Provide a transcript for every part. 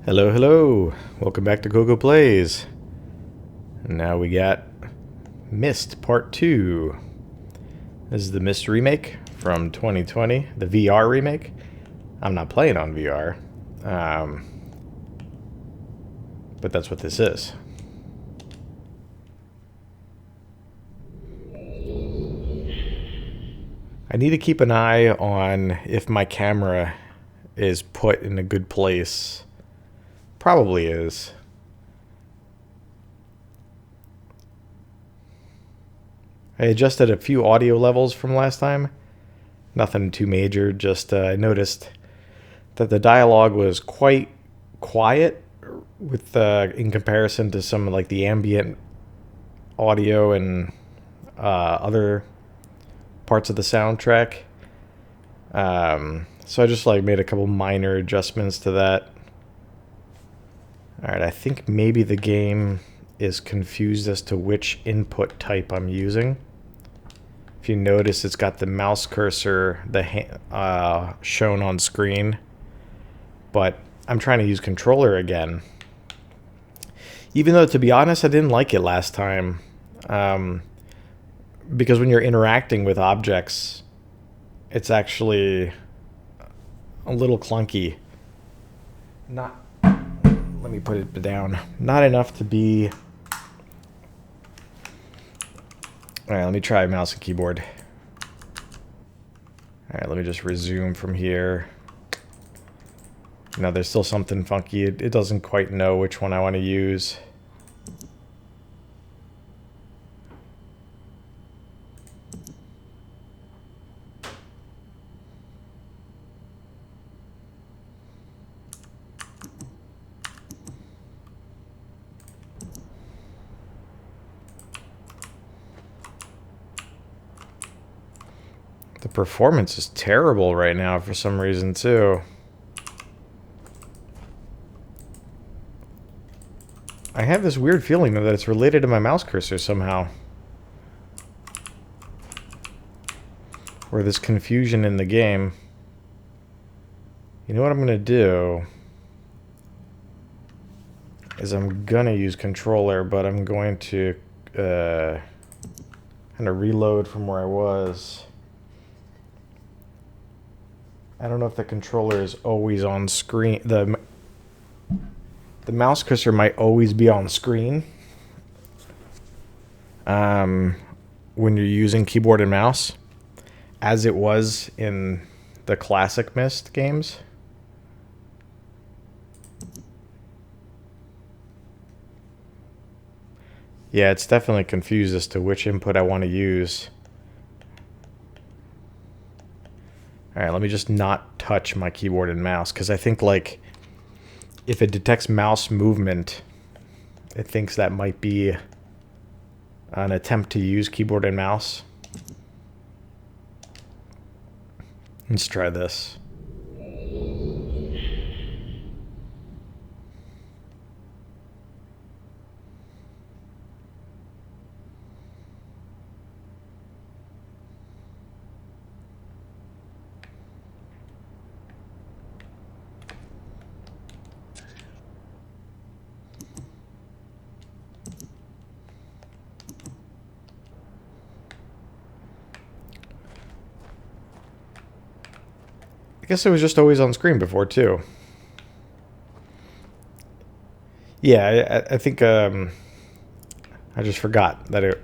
Hello, hello. Welcome back to CoKo Plays. And now we got Myst Part 2. This is the Myst remake from 2020, the VR remake. I'm not playing on VR, but that's what this is. I need to keep an eye on if my camera is put in a good place. Probably is. I adjusted a few audio levels from last time. Nothing too major, just I noticed that the dialogue was quite quiet with in comparison to some like the ambient audio and other parts of the soundtrack. So I just like made a couple minor adjustments to that. Alright, I think maybe the game is confused as to which input type I'm using. If you notice, it's got the mouse cursor shown on screen, but I'm trying to use controller again. Even though, to be honest, I didn't like it last time. Because when you're interacting with objects, it's actually a little clunky. Let me put it down. Not enough to be... Alright, let me try mouse and keyboard. Alright, let me just resume from here. Now there's still something funky. It doesn't quite know which one I want to use. The performance is terrible right now for some reason, too. I have this weird feeling that it's related to my mouse cursor somehow. Or this confusion in the game. You know what I'm going to do? Is I'm going to use controller, but I'm going to kind of reload from where I was. I don't know if the controller is always on screen. The mouse cursor might always be on screen when you're using keyboard and mouse, as it was in the classic Myst games. Yeah, it's definitely confused as to which input I want to use. Alright, let me just not touch my keyboard and mouse, because I think, like, if it detects mouse movement, it thinks that might be an attempt to use keyboard and mouse. Let's try this. I guess it was just always on screen before, too. Yeah, I think I just forgot that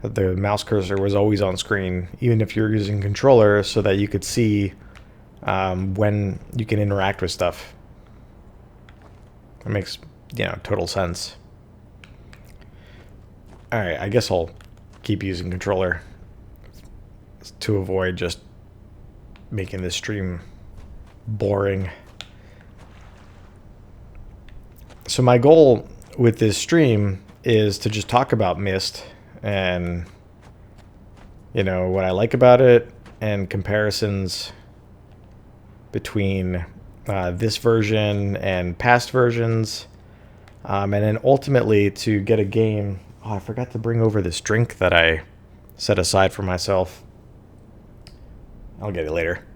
the mouse cursor was always on screen, even if you're using controller, so that you could see when you can interact with stuff. That makes, total sense. Alright, I guess I'll keep using controller to avoid just making this stream boring. So my goal with this stream is to just talk about Myst and, what I like about it and comparisons between this version and past versions. And then ultimately to get a game... Oh, I forgot to bring over this drink that I set aside for myself. I'll get it later.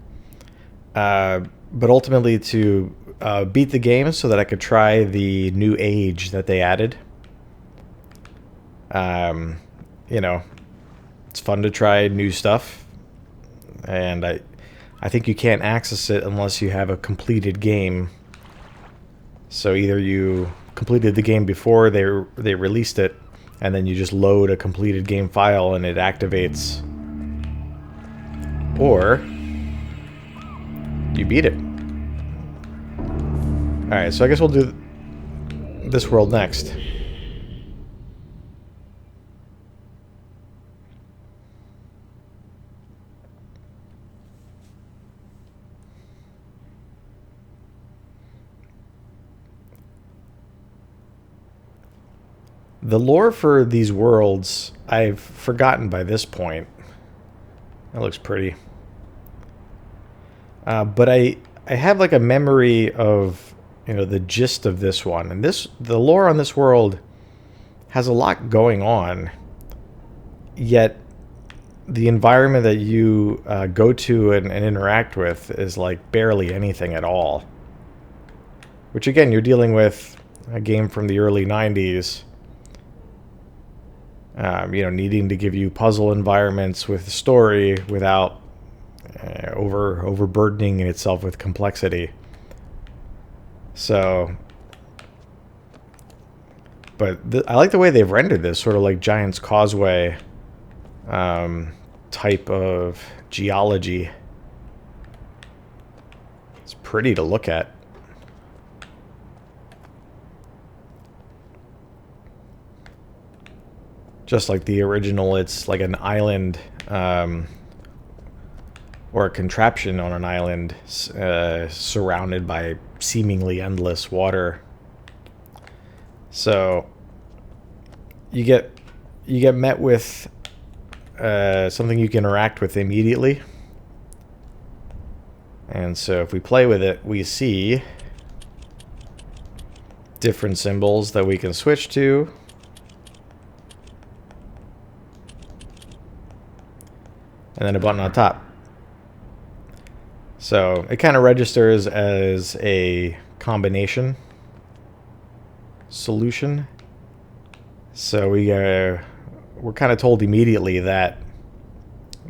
But ultimately to beat the game so that I could try the new age that they added. You know, it's fun to try new stuff, and I think you can't access it unless you have a completed game. So either you completed the game before they released it, and then you just load a completed game file and it activates, or you beat it. Alright, so I guess we'll do this world next. The lore for these worlds, I've forgotten by this point. That looks pretty. But I have like a memory of, you know, the gist of this one. And the lore on this world has a lot going on. Yet the environment that you go to and interact with is like barely anything at all. Which again, you're dealing with a game from the early 90s. You know, needing to give you puzzle environments with a story without overburdening itself with complexity. So, but I like the way they've rendered this, sort of like Giant's Causeway type of geology. It's pretty to look at. Just like the original, it's like an island, or a contraption on an island surrounded by seemingly endless water. So you get met with something you can interact with immediately. And so if we play with it, we see different symbols that we can switch to. And then a button on top. So it kind of registers as a combination solution. So we're kind of told immediately that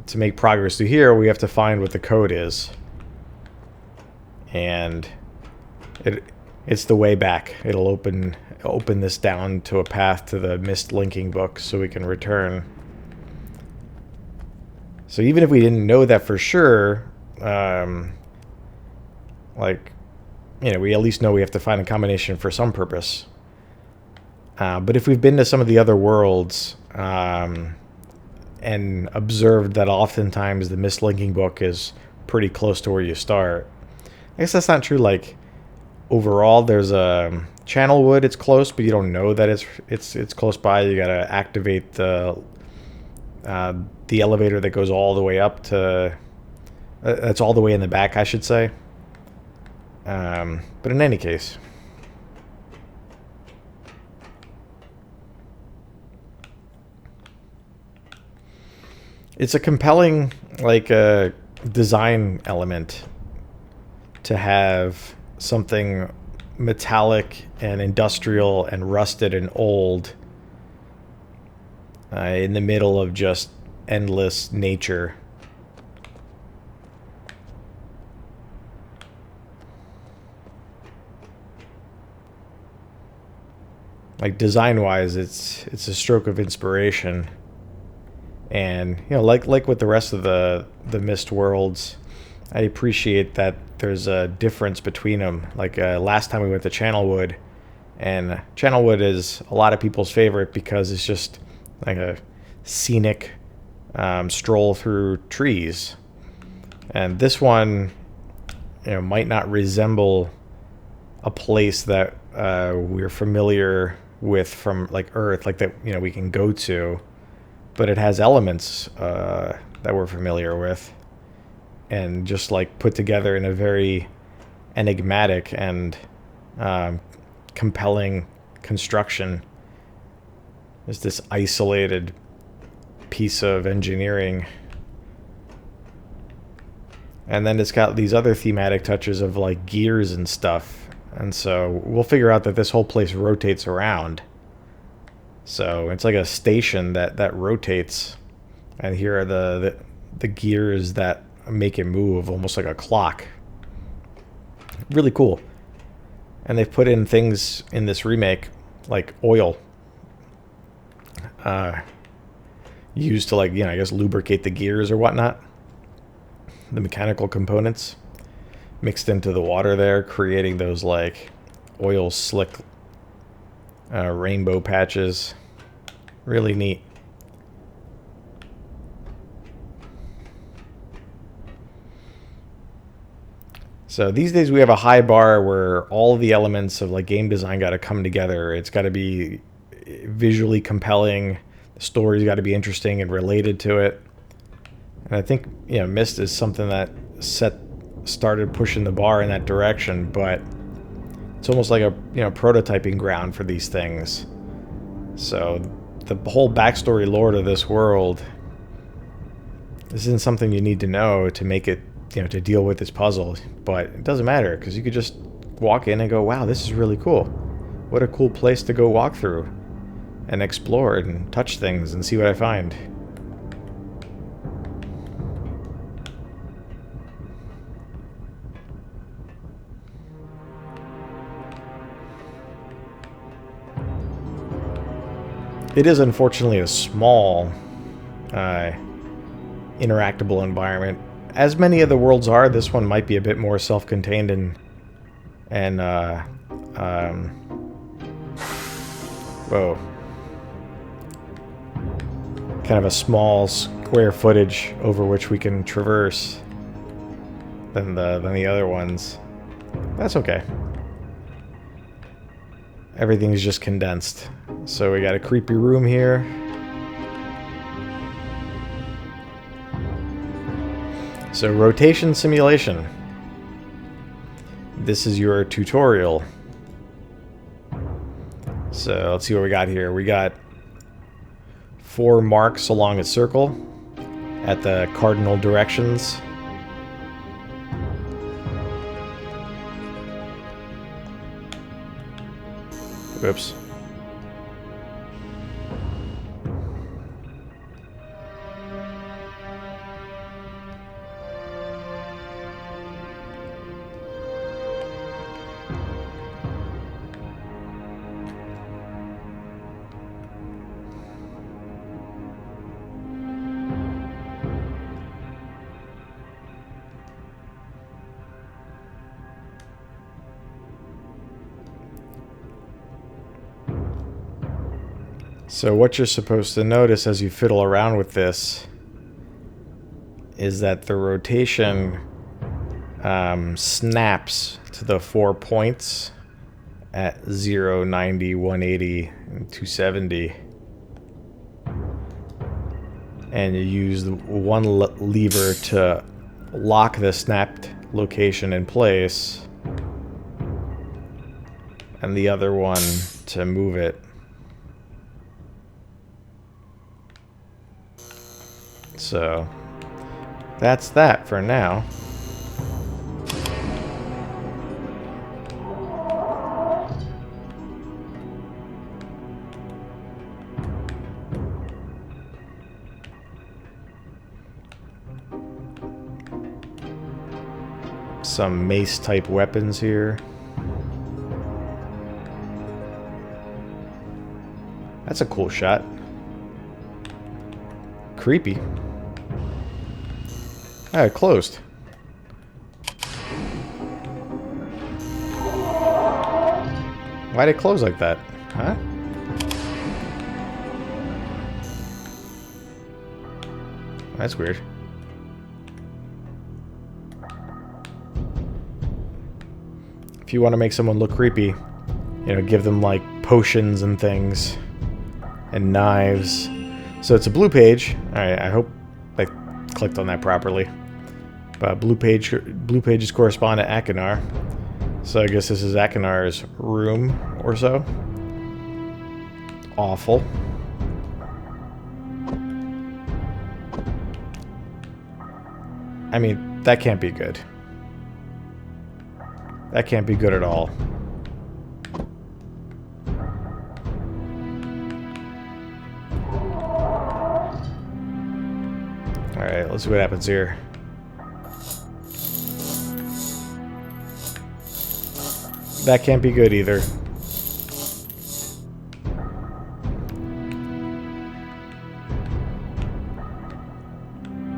to make progress through here, we have to find what the code is. And it's the way back. It'll open this down to a path to the Myst linking book so we can return. So even if we didn't know that for sure, like, you know, we at least know we have to find a combination for some purpose. But if we've been to some of the other worlds and observed that oftentimes the Myst linking book is pretty close to where you start. I guess that's not true. Like overall, there's a Channelwood. It's close, but you don't know that it's close by. You gotta activate the elevator that goes all the way up to that's all the way in the back, I should say. But in any case, it's a compelling design element to have something metallic and industrial and rusted and old in the middle of just endless nature. Like design-wise, it's a stroke of inspiration, and you know, like with the rest of the Myst worlds, I appreciate that there's a difference between them. Like last time we went to Channelwood, and Channelwood is a lot of people's favorite because it's just like a scenic stroll through trees, and this one, you know, might not resemble a place that we're familiar with from like Earth, like that, you know, we can go to, but it has elements that we're familiar with, and just like put together in a very enigmatic and compelling construction. There's this isolated piece of engineering. And then it's got these other thematic touches of like gears and stuff. And so we'll figure out that this whole place rotates around. So it's like a station that rotates. And here are the gears that make it move, almost like a clock. Really cool. And they've put in things in this remake, like oil, used to, like, I guess lubricate the gears or whatnot. The mechanical components mixed into the water there, creating those like oil slick rainbow patches. Really neat. So these days we have a high bar where all the elements of like game design got to come together. It's got to be visually compelling. The story's got to be interesting and related to it. And I think, Myst is something that started pushing the bar in that direction, but it's almost like a, prototyping ground for these things. So the whole backstory lore of this world, this isn't something you need to know to make it, to deal with this puzzle, but it doesn't matter because you could just walk in and go, wow, this is really cool. What a cool place to go walk through and explore and touch things and see what I find. It is unfortunately a small, interactable environment. As many of the worlds are, this one might be a bit more self-contained and whoa. Kind of a small square footage over which we can traverse than the other ones. That's okay. Everything's just condensed. So we got a creepy room here. So rotation simulation. This is your tutorial. So let's see what we got here. We got 4 marks along a circle at the cardinal directions. Whoops. So what you're supposed to notice as you fiddle around with this is that the rotation snaps to the 4 points at 0, 90, 180, and 270. And you use the one lever to lock the snapped location in place, and the other one to move it. So that's that for now. Some mace type weapons here. That's a cool shot. Creepy. Ah, it closed. Why'd it close like that? Huh? That's weird. If you want to make someone look creepy, give them like potions and things and knives. So it's a blue page. Alright, I hope I clicked on that properly. But blue pages correspond to Akinar. So I guess this is Akinar's room or so. Awful. I mean, That can't be good. That can't be good at all. Alright, let's see what happens here. That can't be good either.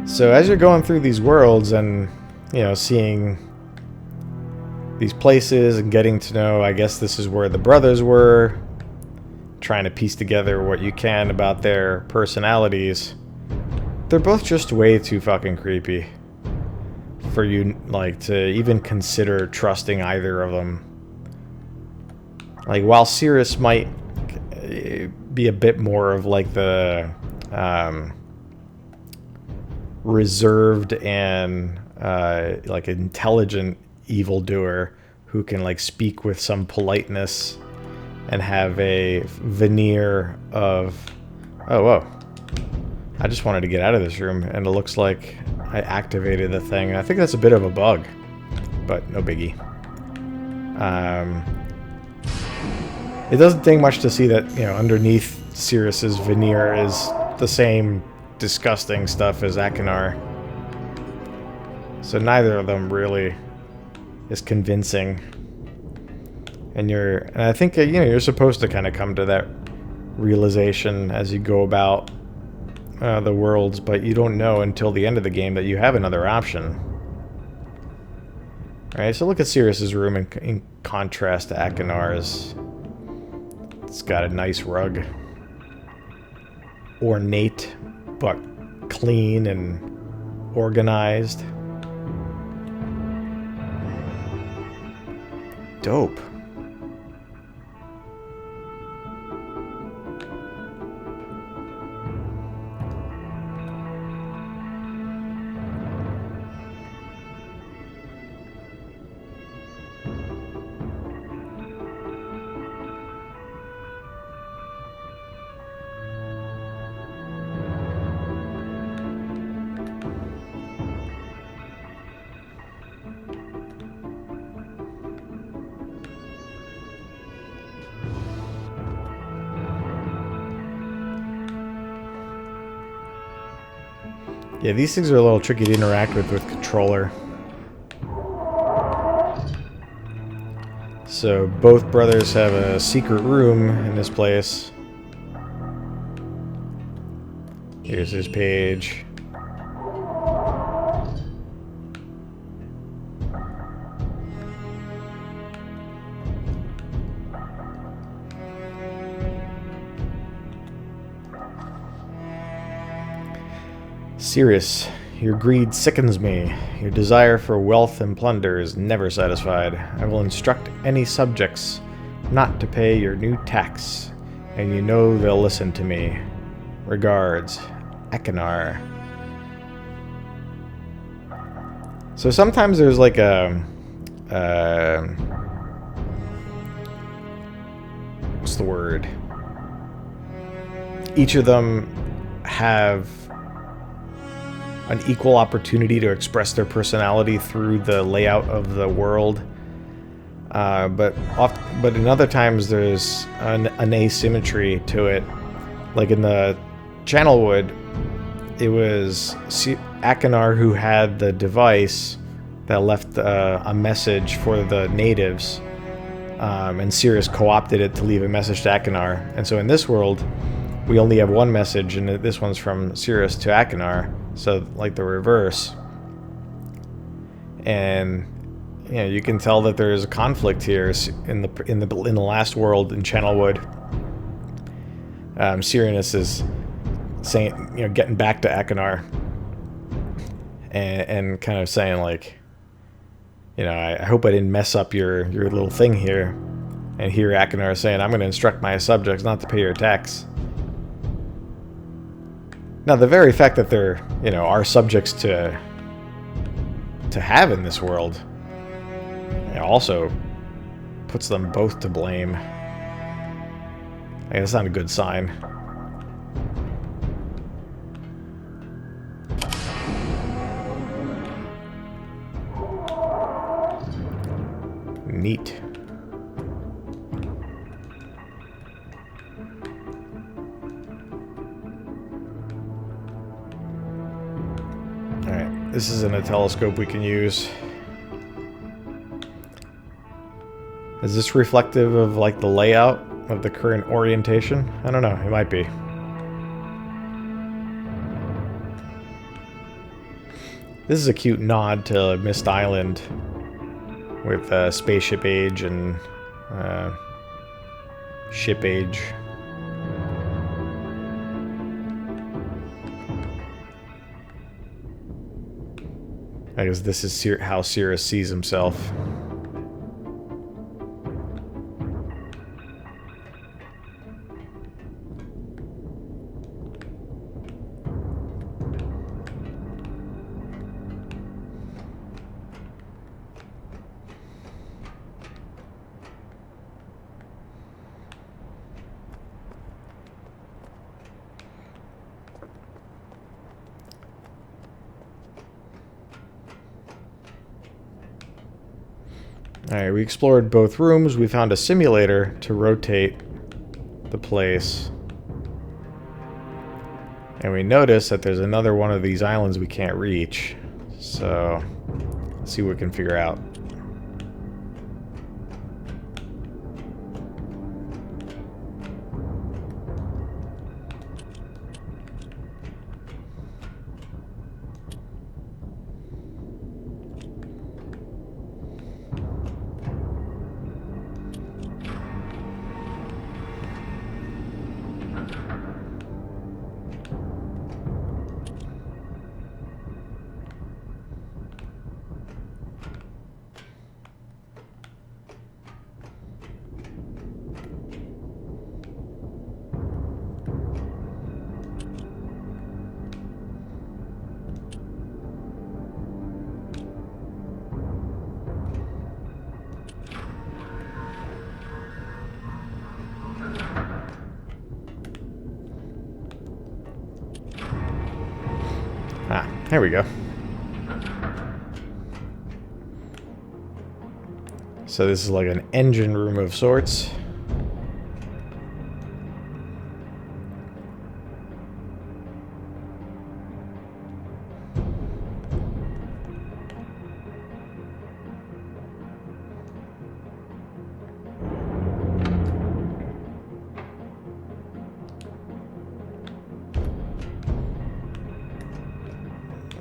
So as you're going through these worlds and, you know, seeing these places and getting to know, I guess this is where the brothers were, trying to piece together what you can about their personalities, they're both just way too fucking creepy for you, like, to even consider trusting either of them. Like, while Cirrus might be a bit more of, like, the reserved and, like, intelligent evildoer who can, like, speak with some politeness and have a veneer of... Oh, whoa. I just wanted to get out of this room, and it looks like I activated the thing. I think that's a bit of a bug, but no biggie. It doesn't take much to see that, you know, underneath Cirrus's veneer is the same disgusting stuff as Akinar. So neither of them really is convincing. And I think, you know, you're supposed to kind of come to that realization as you go about the worlds, but you don't know until the end of the game that you have another option. Alright, so look at Cirrus's room in contrast to Akinar's. It's got a nice rug. Ornate, but clean and organized. Dope. Yeah, these things are a little tricky to interact with controller. So both brothers have a secret room in this place. Here's his page. Cirrus, your greed sickens me. Your desire for wealth and plunder is never satisfied. I will instruct any subjects not to pay your new tax, and you know they'll listen to me. Regards, Akinar. So sometimes there's like a... what's the word? Each of them have an equal opportunity to express their personality through the layout of the world, but in other times there's an asymmetry to it. Like in the Channelwood, it was Akinar who had the device that left a message for the natives, and Cirrus co-opted it to leave a message to Akinar. And so in this world, we only have one message, and this one's from Cirrus to Akinar. So, like the reverse. And, you know, you can tell that there is a conflict here in the last world in Channelwood. Cyrenus is saying, you know, getting back to Akinar, and kind of saying like, you know, I hope I didn't mess up your little thing here. And here Akinar is saying, I'm going to instruct my subjects not to pay your tax. Now, the very fact that there, you know, are subjects to have in this world, you know, also puts them both to blame. I guess that's not a good sign. Neat. Alright, this isn't a telescope we can use. Is this reflective of, like, the layout of the current orientation? I don't know, it might be. This is a cute nod to Myst Island with spaceship age and ship age. I guess this is how Cirrus sees himself. Alright, we explored both rooms. We found a simulator to rotate the place. And we noticed that there's another one of these islands we can't reach. So, let's see what we can figure out. Ah, there we go. So this is like an engine room of sorts.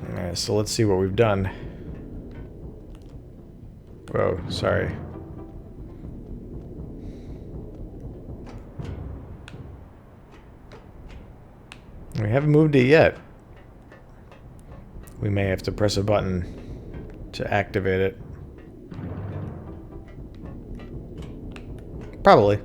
Alright, so let's see what we've done. Whoa, sorry. We haven't moved it yet. We may have to press a button to activate it. Probably.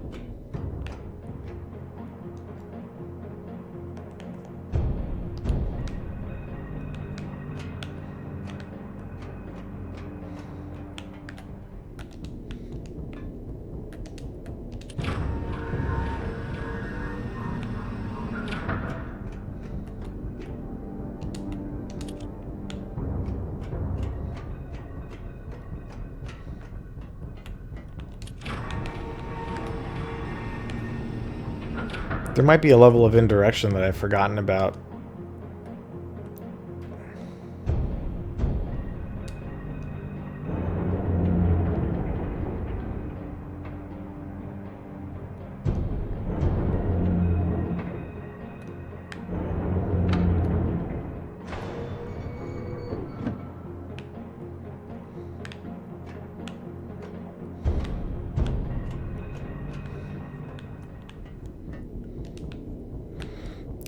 There might be a level of indirection that I've forgotten about.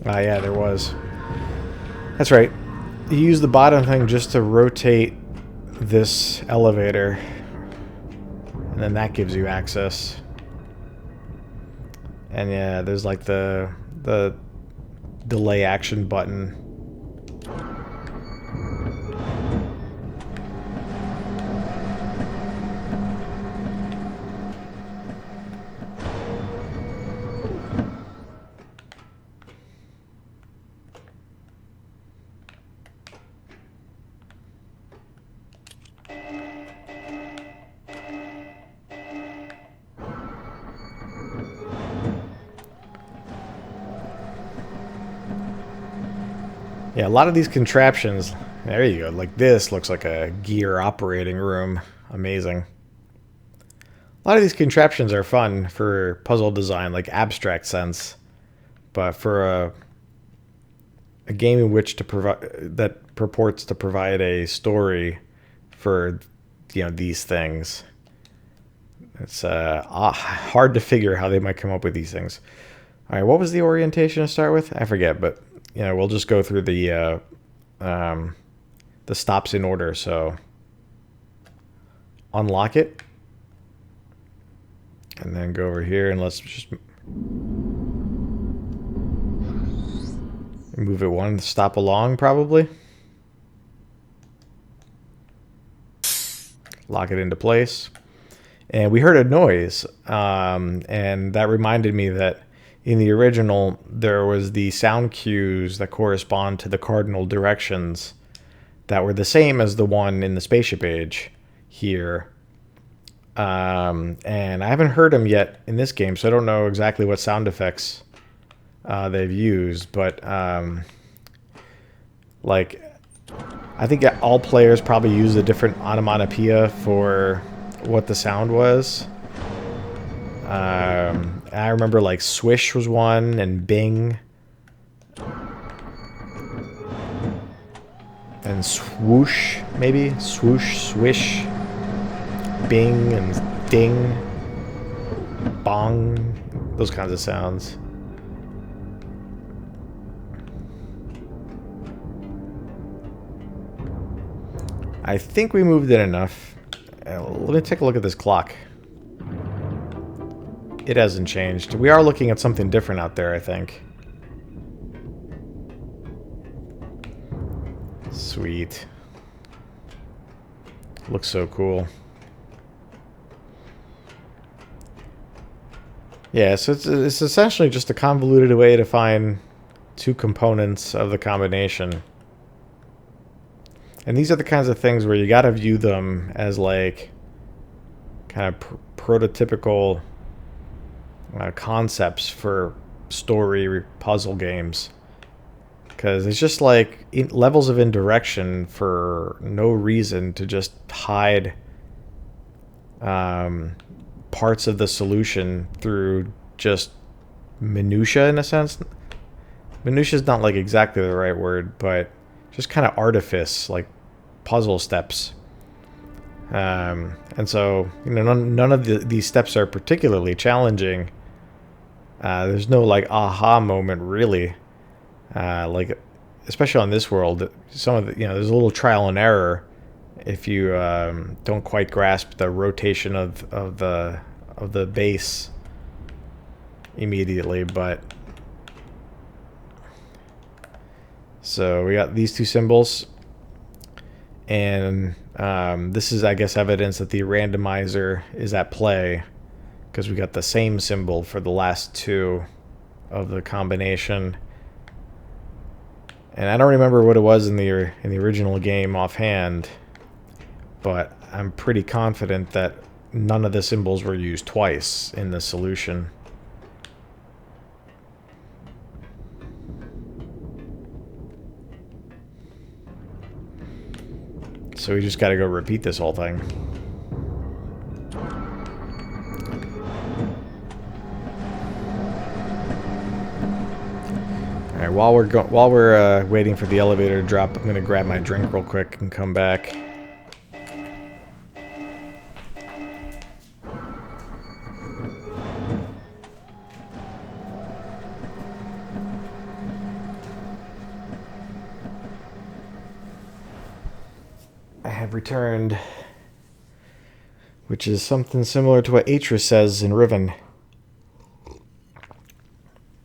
Ah, yeah, there was. That's right. You use the bottom thing just to rotate this elevator. And then that gives you access. And yeah, there's like the delay action button. Yeah, a lot of these contraptions, there you go, like this looks like a gear operating room. Amazing. A lot of these contraptions are fun for puzzle design, like abstract sense, but for a game in which to provide that purports to provide a story for these things, it's hard to figure how they might come up with these things. All right, what was the orientation to start with? I forget, but we'll just go through the stops in order. So unlock it, and then go over here and let's just move it one stop along, probably. Lock it into place. And we heard a noise, and that reminded me that in the original, there was the sound cues that correspond to the cardinal directions that were the same as the one in the spaceship age here. And I haven't heard them yet in this game, so I don't know exactly what sound effects they've used. But, like, I think all players probably use a different onomatopoeia for what the sound was. I remember like swish was one, and bing, and swoosh, maybe swoosh, swish, bing, and ding, bong, those kinds of sounds. I think we moved it enough. Let me take a look at this clock. It hasn't changed. We are looking at something different out there, I think. Sweet. Looks so cool. Yeah, so it's essentially just a convoluted way to find two components of the combination. And these are the kinds of things where you gotta view them as like kind of prototypical concepts for story puzzle games. Because it's just like levels of indirection for no reason to just hide parts of the solution through just minutia, in a sense. Minutia is not like exactly the right word, but just kind of artifice, like puzzle steps. And so, none of these steps are particularly challenging. There's no like aha moment really. Like, especially on this world, some of the, there's a little trial and error if you don't quite grasp the rotation of the base immediately. But so we got these two symbols, and this is, I guess, evidence that the randomizer is at play, because we got the same symbol for the last two of the combination. And I don't remember what it was in the original game offhand, but I'm pretty confident that none of the symbols were used twice in the solution. So we just got to go repeat this whole thing. All right, while we're waiting for the elevator to drop, I'm gonna grab my drink real quick and come back. I have returned, which is something similar to what Atris says in Riven.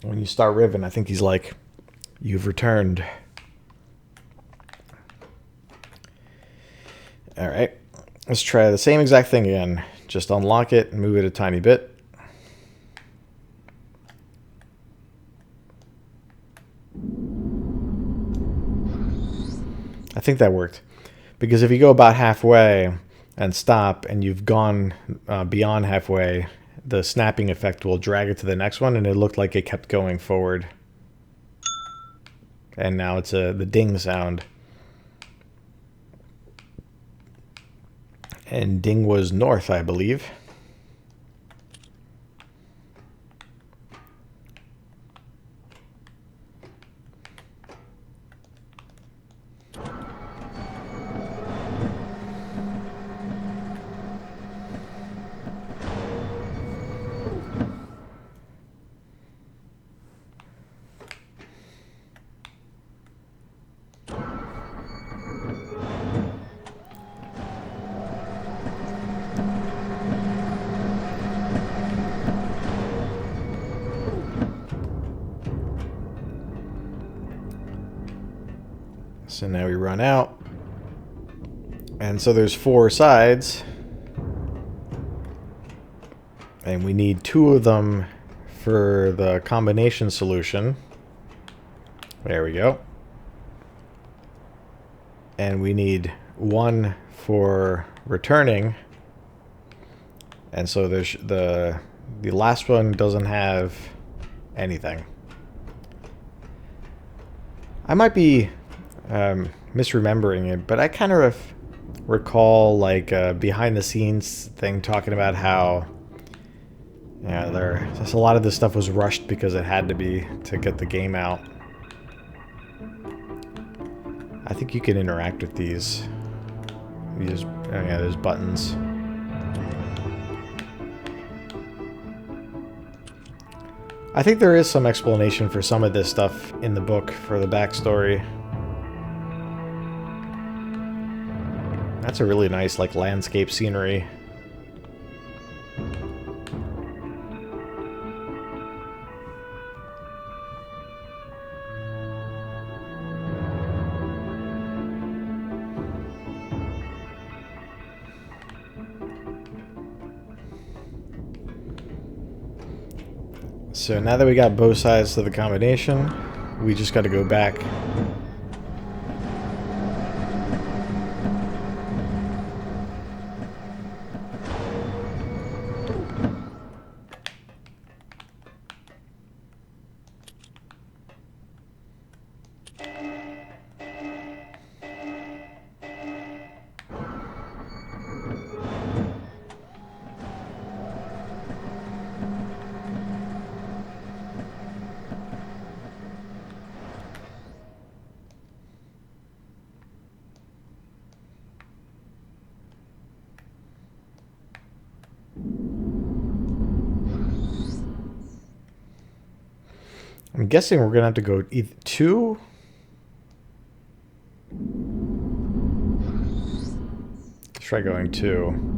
When you start Riven, I think he's like, "You've returned." Alright, let's try the same exact thing again. Just unlock it and move it a tiny bit. I think that worked. Because if you go about halfway and stop, and you've gone beyond halfway, the snapping effect will drag it to the next one, and it looked like it kept going forward. and now it's the ding sound. And ding was north, I believe. So now we run out. And so there's 4 sides. And we need 2 of them for the combination solution. There we go. And we need 1 for returning. And so there's the last one doesn't have anything. I might be misremembering it, but I kind of recall like a behind the scenes thing talking about how just a lot of this stuff was rushed because it had to be to get the game out. I think you can interact with these. You just, oh yeah, there's buttons. I think there is some explanation for some of this stuff in the book for the backstory. That's a really nice, like, landscape scenery. So now that we got both sides to the combination, we just got to go back. I'm guessing we're gonna have to go either 2. Let's try going 2.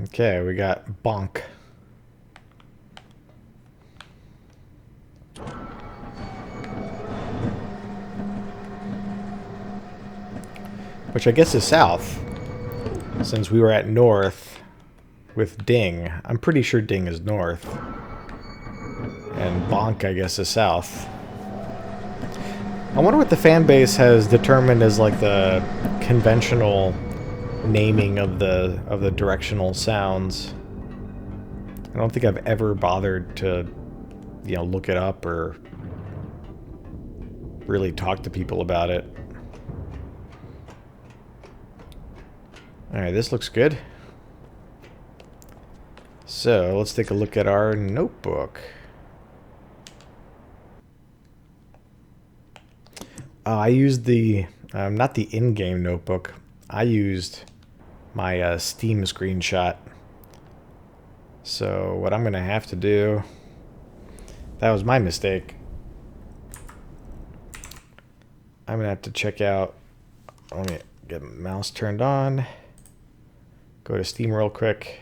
Okay, we got bonk. Which I guess is south. Since we were at north with ding. I'm pretty sure ding is north. And bonk, I guess, is south. I wonder what the fan base has determined as like the conventional naming of the directional sounds. I don't think I've ever bothered to, you know, look it up or really talk to people about it. Alright, this looks good. So, let's take a look at our notebook. I used the, not the in-game notebook. I used my Steam screenshot. So, what I'm going to have to do... That was my mistake. I'm going to have to check out... Let me get my mouse turned on. Go to Steam real quick.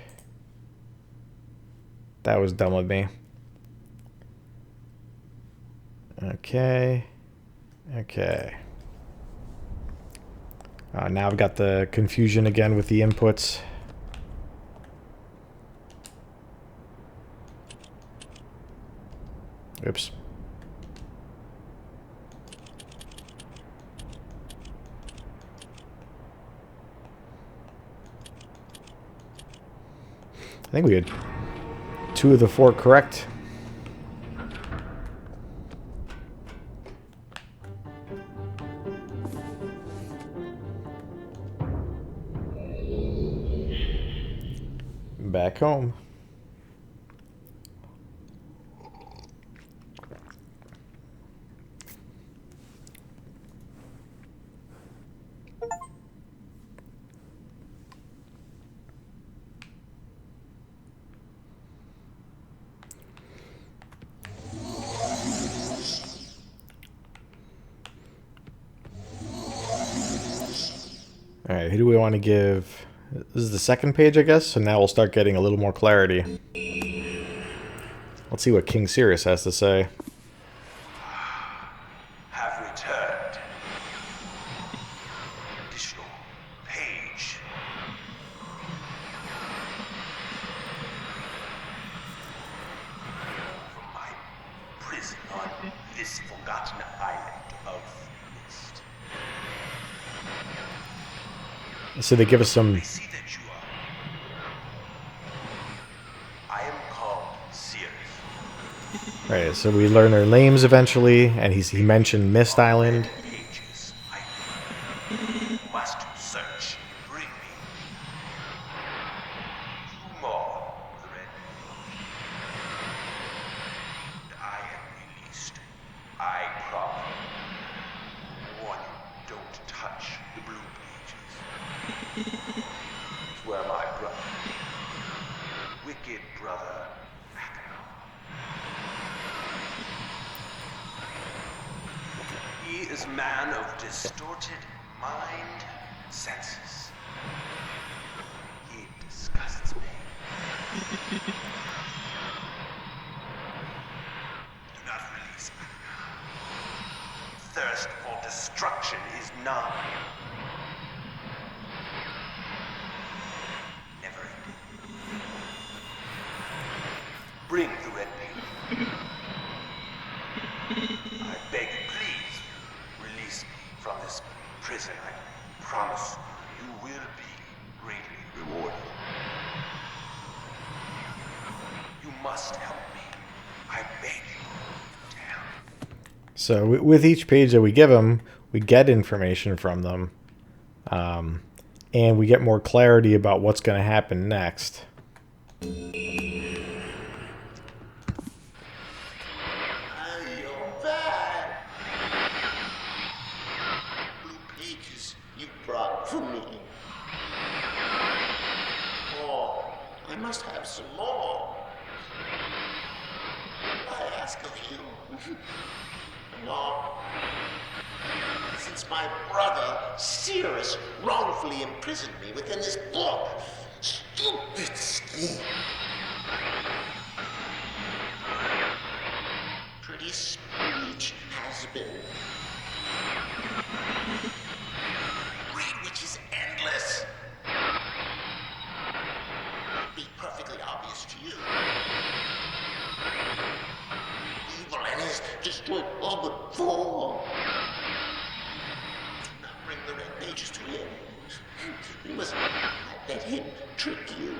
That was dumb with me. Okay. Okay. Now I've got the confusion again with the inputs. Oops. I think we had 2 of the 4 correct. Back home. All right, who do we want to give? This is the second page, I guess, so now we'll start getting a little more clarity. Let's see what King Sirius has to say. Have returned. Additional page. From my prison on this forgotten island of Myst. So they give us some. I see that you are. I am called Sirius. Right, so we learn their names eventually, and he mentioned Myst Island. Pages. I must search. Bring me. 2 more of the red. And I am released. I promise. Warn you, don't touch the blue pages. It's where my brother, wicked brother, he is a man of distorted mind and senses. He disgusts me. Do not release me. Thirst for destruction is nigh. Never ending. Bring the red paper. I beg you, please, release me from this prison. I promise you will be greatly rewarded. You must help me. I beg you to help. So with each page that we give them, we get information from them, and we get more clarity about what's going to happen next. You're back. Blue pages you brought for me. Oh, I must have some more. I ask of you. No. Since my brother, Sirius, wrongfully imprisoned me within this book. Stupid scheme. Pretty speech has been. Read which is endless. Be perfectly obvious to you. Evil and has destroyed all but 4. Do not bring the red pages to him. You must not let him trick you.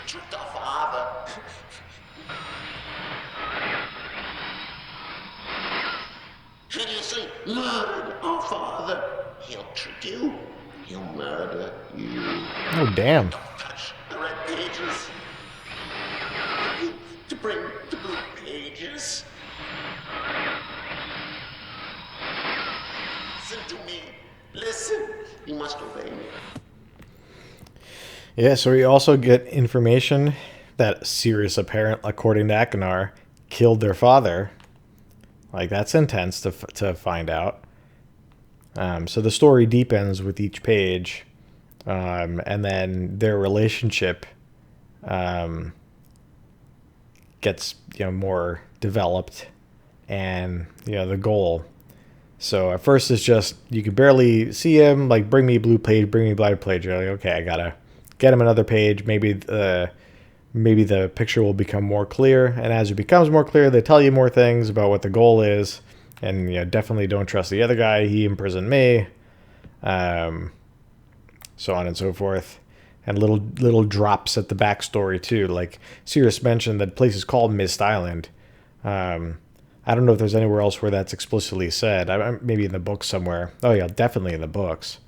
Tricked our father. Hideously murdered our father. He'll trick you. He'll murder you. Oh, damn. Don't touch the red pages. You to bring the blue pages. Listen to me. Listen. You must obey me. Yeah, so we also get information that Sirius, according to Akinar, killed their father. Like, that's intense to find out. So the story deepens with each page, and then their relationship gets more developed, and the goal. So at first it's just you can barely see him, like, bring me blue page, bring me black page. You're like, okay, I gotta get him another page. Maybe the picture will become more clear, and as it becomes more clear, they tell you more things about what the goal is. And definitely don't trust the other guy. He imprisoned me. And so on and so forth, and little drops at the backstory too. Like Sirius mentioned that the place is called Myst Island. I don't know if there's anywhere else where that's explicitly said. Maybe in the books somewhere. Oh yeah, definitely in the books.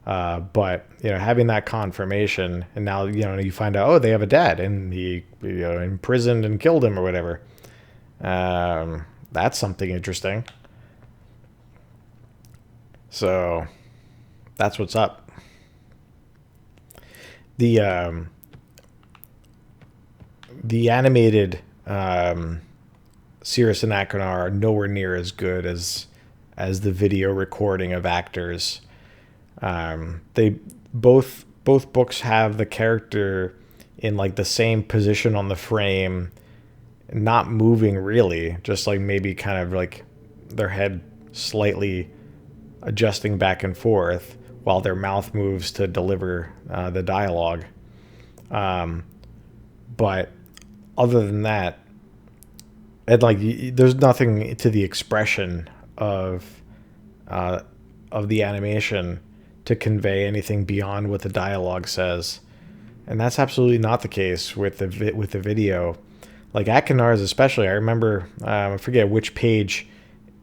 But having that confirmation, and now you find out, oh, they have a dad, and he imprisoned and killed him or whatever. That's something interesting. So that's what's up. The animated Cirrus and Achenar are nowhere near as good as the video recording of actors. They both books have the character in like the same position on the frame, not moving really, just like maybe kind of like their head slightly adjusting back and forth while their mouth moves to deliver the dialogue. But other than that, and like there's nothing to the expression of the animation to convey anything beyond what the dialogue says, and that's absolutely not the case with the video. Like Akinar's especially, I remember I forget which page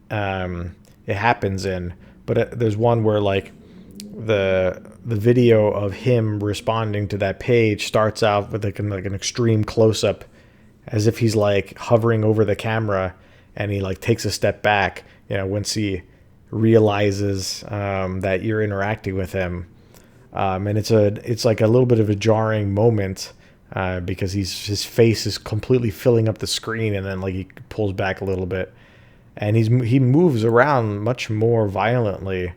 it happens in, but there's one where like the video of him responding to that page starts out with like an extreme close up, as if he's like hovering over the camera, and he like takes a step back, once he realizes that you're interacting with him, and it's like a little bit of a jarring moment because his face is completely filling up the screen, and then like he pulls back a little bit, and he moves around much more violently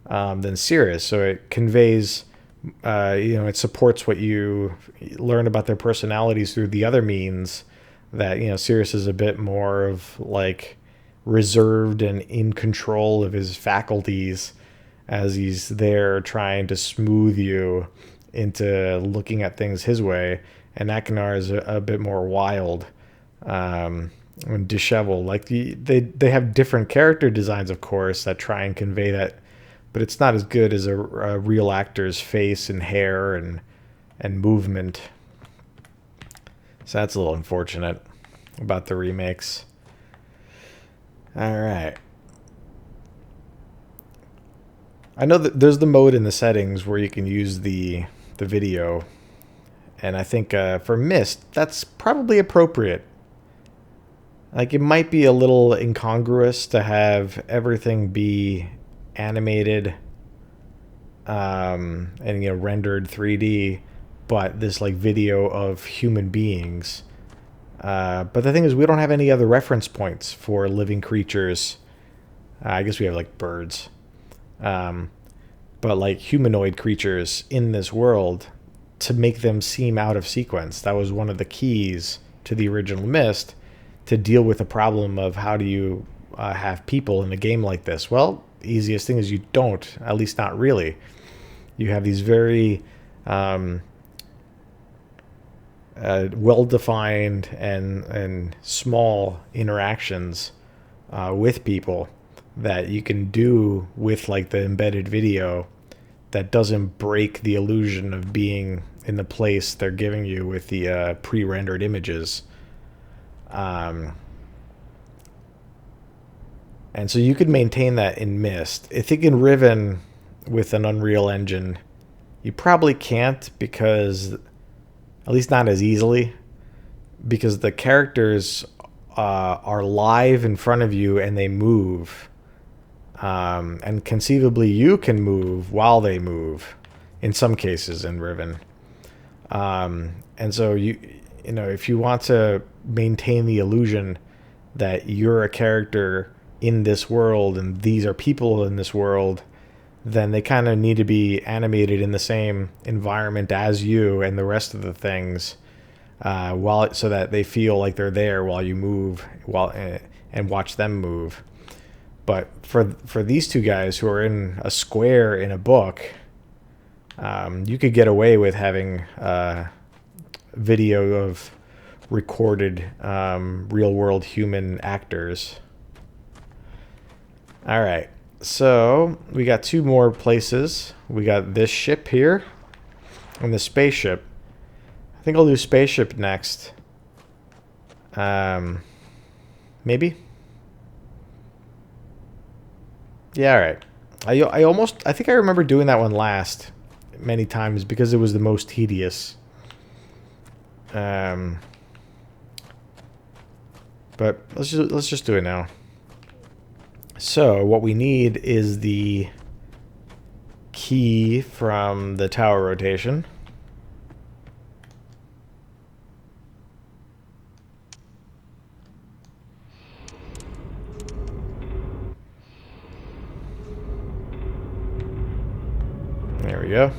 than Sirius, so it conveys. It supports what you learn about their personalities through the other means. That Sirius is a bit more of like reserved and in control of his faculties, as he's there trying to smooth you into looking at things his way, and Akinar is a bit more wild and disheveled. Like they have different character designs, of course, that try and convey that. But it's not as good as a real actor's face and hair and movement. So that's a little unfortunate about the remakes. All right. I know that there's the mode in the settings where you can use the video. And I think for Myst, that's probably appropriate. Like it might be a little incongruous to have everything be animated and rendered 3D, but this like video of human beings. But the thing is, we don't have any other reference points for living creatures. I guess we have like birds, but like humanoid creatures in this world, to make them seem out of sequence. That was one of the keys to the original Myst, to deal with the problem of how do you have people in a game like this. Well, easiest thing is you don't, at least not really. You have these very well-defined and small interactions with people that you can do with like the embedded video, that doesn't break the illusion of being in the place they're giving you with the pre-rendered images. And so you could maintain that in Myst. I think in Riven with an Unreal Engine, you probably can't, because, at least not as easily, because the characters are live in front of you and they move. And conceivably you can move while they move in some cases in Riven. And so if you want to maintain the illusion that you're a character in this world and these are people in this world, then they kind of need to be animated in the same environment as you and the rest of the things, so that they feel like they're there while you move, and watch them move. But for these two guys who are in a square in a book, you could get away with having video of recorded real world human actors. All right. So we got two more places. We got this ship here and the spaceship. I think I'll do spaceship next. Maybe. Yeah, all right. I think I remember doing that one last many times because it was the most tedious. But let's just do it now. So what we need is the key from the tower rotation. There we go.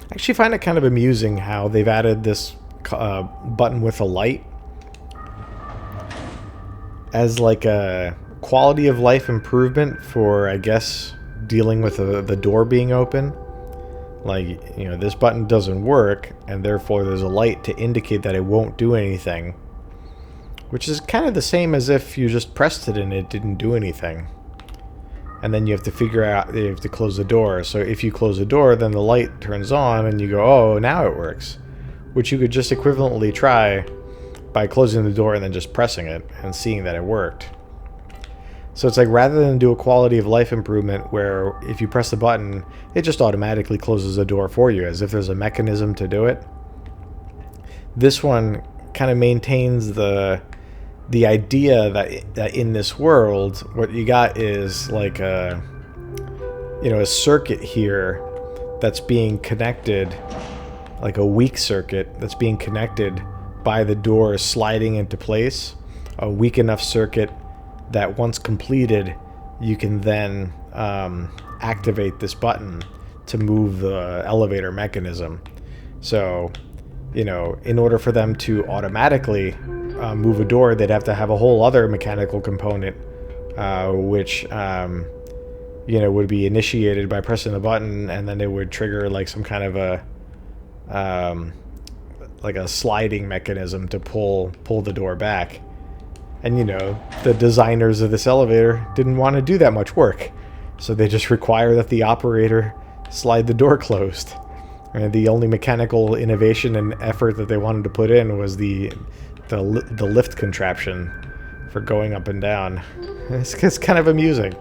I actually find it kind of amusing how they've added this button with a light as like a quality of life improvement for, I guess, dealing with the door being open. Like, you know, this button doesn't work, and therefore there's a light to indicate that it won't do anything. Which is kind of the same as if you just pressed it and it didn't do anything. And then you have to figure out, you have to close the door. So if you close the door, then the light turns on and you go, oh, now it works. Which you could just equivalently try by closing the door and then just pressing it and seeing that it worked. So it's like, rather than do a quality of life improvement where if you press the button, it just automatically closes the door for you as if there's a mechanism to do it. This one kind of maintains the idea that in this world, what you got is like a circuit here that's being connected, like a weak circuit that's being connected by the door sliding into place. A weak enough circuit that once completed, you can then activate this button to move the elevator mechanism. So, you know, in order for them to automatically move a door, they'd have to have a whole other mechanical component, which, you know, would be initiated by pressing the button, and then it would trigger like some kind of a sliding mechanism to pull the door back. And, you know, the designers of this elevator didn't want to do that much work, so they just require that the operator slide the door closed. And the only mechanical innovation and effort that they wanted to put in was the lift contraption for going up and down. It's kind of amusing.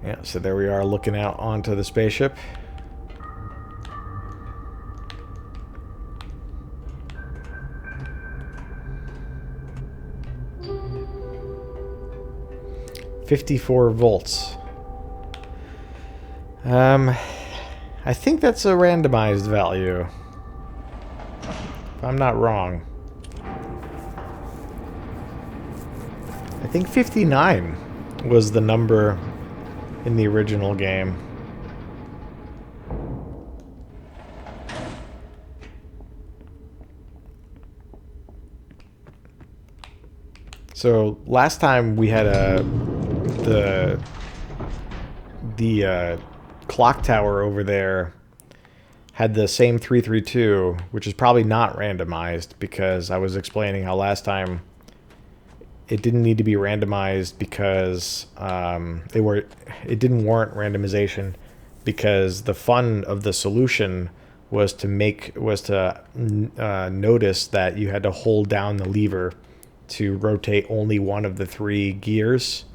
Yeah, so there we are looking out onto the spaceship. $54 volts. I think that's a randomized value, if I'm not wrong. I think 59 was the number in the original game. So last time we had the clock tower over there had the same 332, which is probably not randomized, because I was explaining how last time it didn't need to be randomized because it didn't warrant randomization, because the fun of the solution was to notice that you had to hold down the lever to rotate only one of the three gears.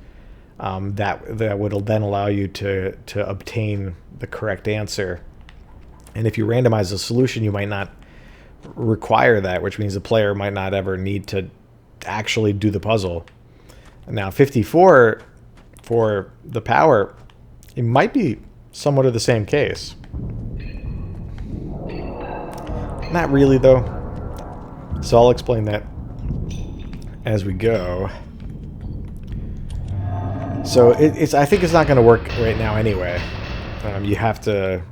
That would then allow you to obtain the correct answer. And if you randomize the solution, you might not require that, which means the player might not ever need to actually do the puzzle. Now 54 for the power, it might be somewhat of the same case. Not really, though. So I'll explain that as we go. So it's I think it's not going to work right now anyway. You have to...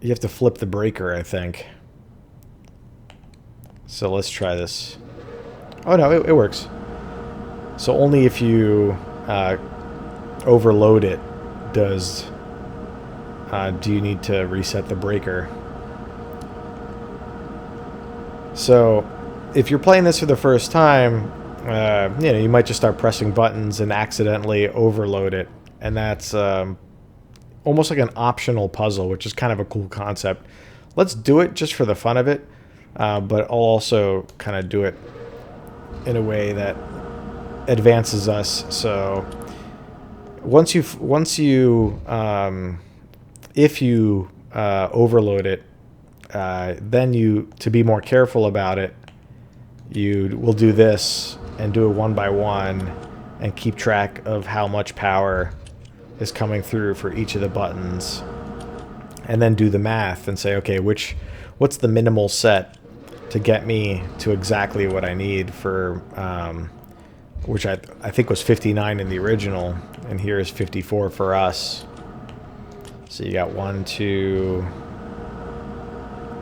you have to flip the breaker, I think. So let's try this. Oh no, it works. So only if you overload it do you need to reset the breaker. So if you're playing this for the first time, you know, you might just start pressing buttons and accidentally overload it, and that's almost like an optional puzzle, which is kind of a cool concept. Let's do it just for the fun of it, but I'll also kind of do it in a way that advances us. So if you overload it, then to be more careful about it, you will do this and do it one by one and keep track of how much power is coming through for each of the buttons, and then do the math and say, okay, what's the minimal set to get me to exactly what I need for, which I think was 59 in the original, and here is 54 for us. So you got 1, 2,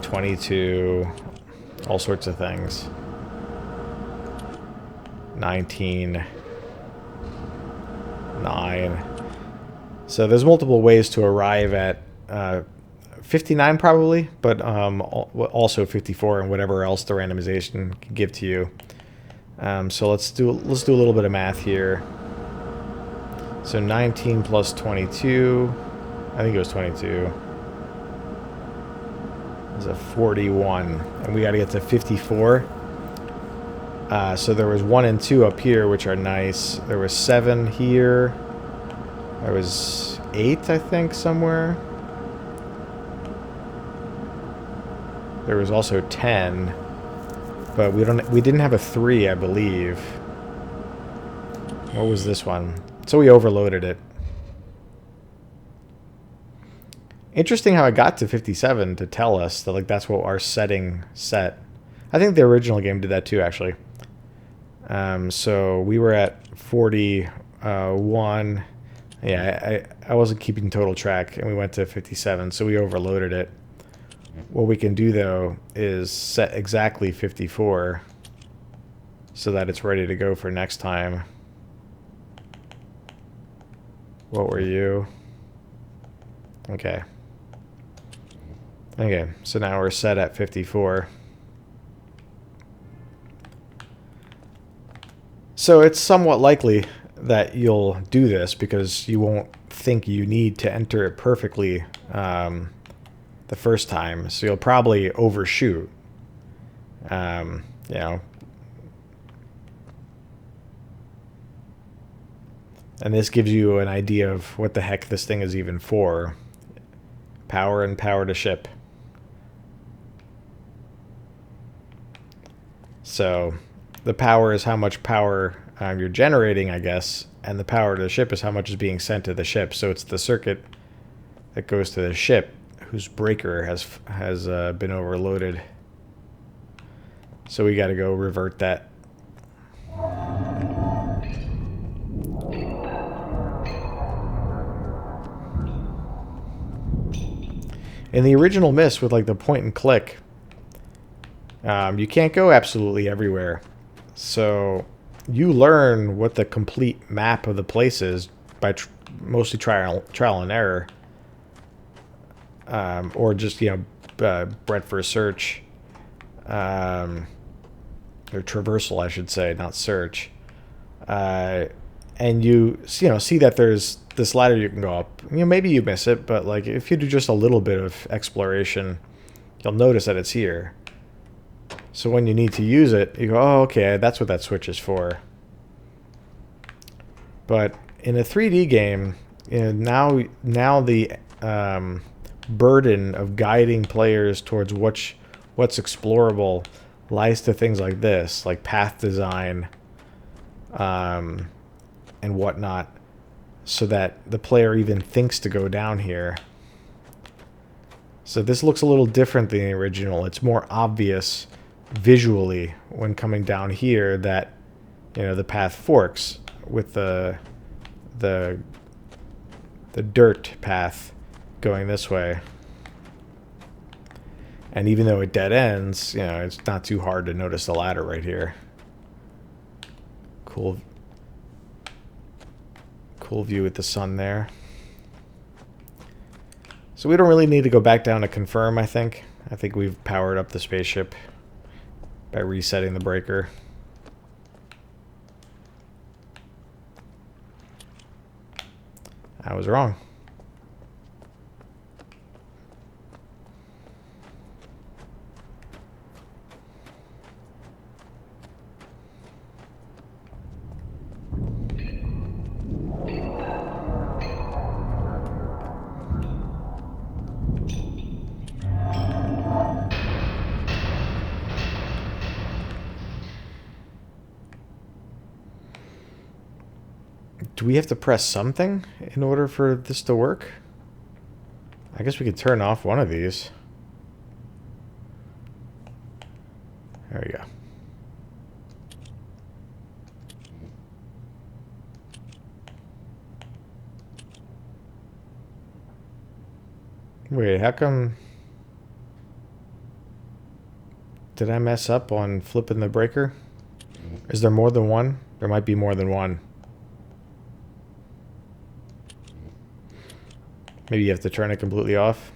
22, all sorts of things. 19, 9. So there's multiple ways to arrive at 59 probably, but also 54 and whatever else the randomization can give to you. So let's do a little bit of math here. So 19 plus 22, I think it was 22, is a 41, and we got to get to 54. So there was 1 and 2 up here, which are nice. There was 7 here. There was 8, I think, somewhere. There was also 10, but we didn't have a 3, I believe. What was this one? So we overloaded it. Interesting how it got to 57 to tell us that, like, that's what our setting set. I think the original game did that too, actually. So we were at 41. Yeah, I wasn't keeping total track, and we went to 57, so we overloaded it. What we can do, though, is set exactly 54 so that it's ready to go for next time. What were you? Okay. Okay, so now we're set at 54. So it's somewhat likely that you'll do this because you won't think you need to enter it perfectly the first time. So you'll probably overshoot. You know. And this gives you an idea of what the heck this thing is even for. Power and power to ship. So the power is how much power you're generating, I guess, and the power to the ship is how much is being sent to the ship. So it's the circuit that goes to the ship whose breaker has been overloaded. So we got to go revert that. In the original Myst, with like the point and click, you can't go absolutely everywhere. So you learn what the complete map of the place is by mostly trial and error, or just, you know, breadth first search, or traversal, I should say, not search. And you know, see that there's this ladder you can go up. You know, maybe you miss it, but like if you do just a little bit of exploration, you'll notice that it's here. So when you need to use it, you go, oh, okay, that's what that switch is for. But in a 3D game, you know, now the burden of guiding players towards what's explorable lies to things like this, like path design, and whatnot. so that the player even thinks to go down here. So this looks a little different than the original. It's more obvious visually when coming down here that, you know, the path forks with the dirt path going this way. And even though it dead ends, you know, it's not too hard to notice the ladder right here. Cool view with the sun there. So we don't really need to go back down to confirm, I think. I think we've powered up the spaceship by resetting the breaker. I was wrong. Do we have to press something in order for this to work? I guess we could turn off one of these. There we go. Wait, how come... Did I mess up on flipping the breaker? Is there more than one? There might be more than one. Maybe you have to turn it completely off.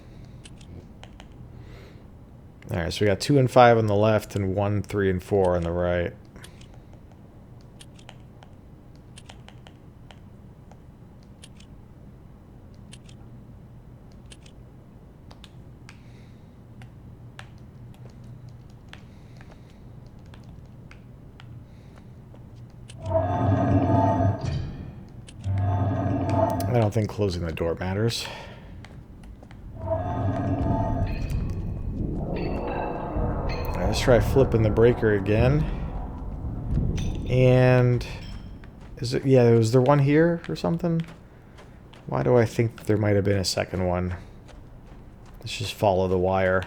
Alright, so we got 2 and 5 on the left and 1, 3, and 4 on the right. I don't think closing the door matters. Alright, let's try flipping the breaker again. And... is it... yeah, was there one here or something? Why do I think there might have been a second one? Let's just follow the wire.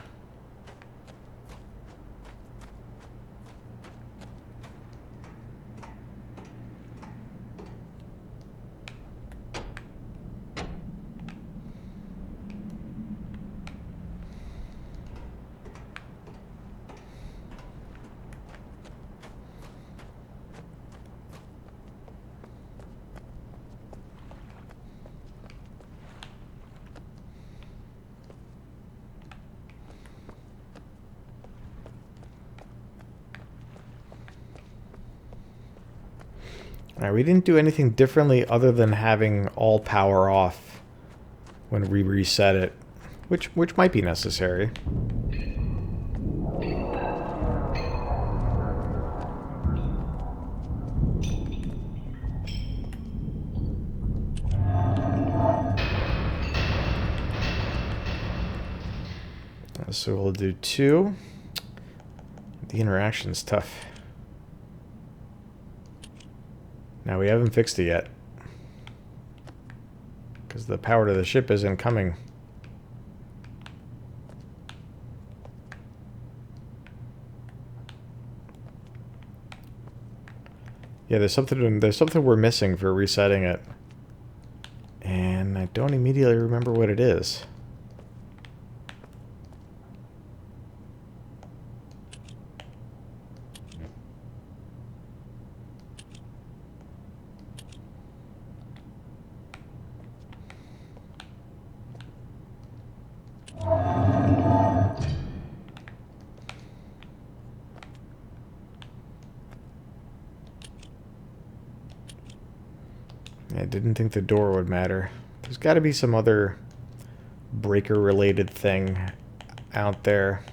Alright, we didn't do anything differently other than having all power off when we reset it, which might be necessary. So we'll do 2. The interaction's tough. Now we haven't fixed it yet, because the power to the ship isn't coming. Yeah, there's something we're missing for resetting it, and I don't immediately remember what it is. I didn't think the door would matter. There's got to be some other breaker-related thing out there.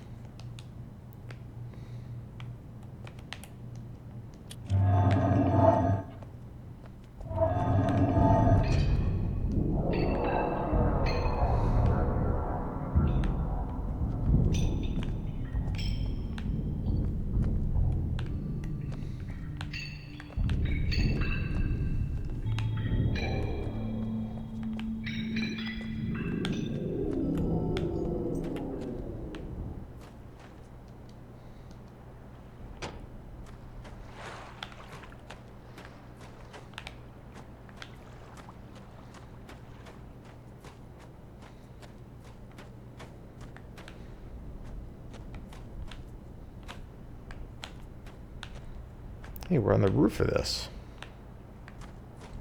Hey, we're on the roof of this.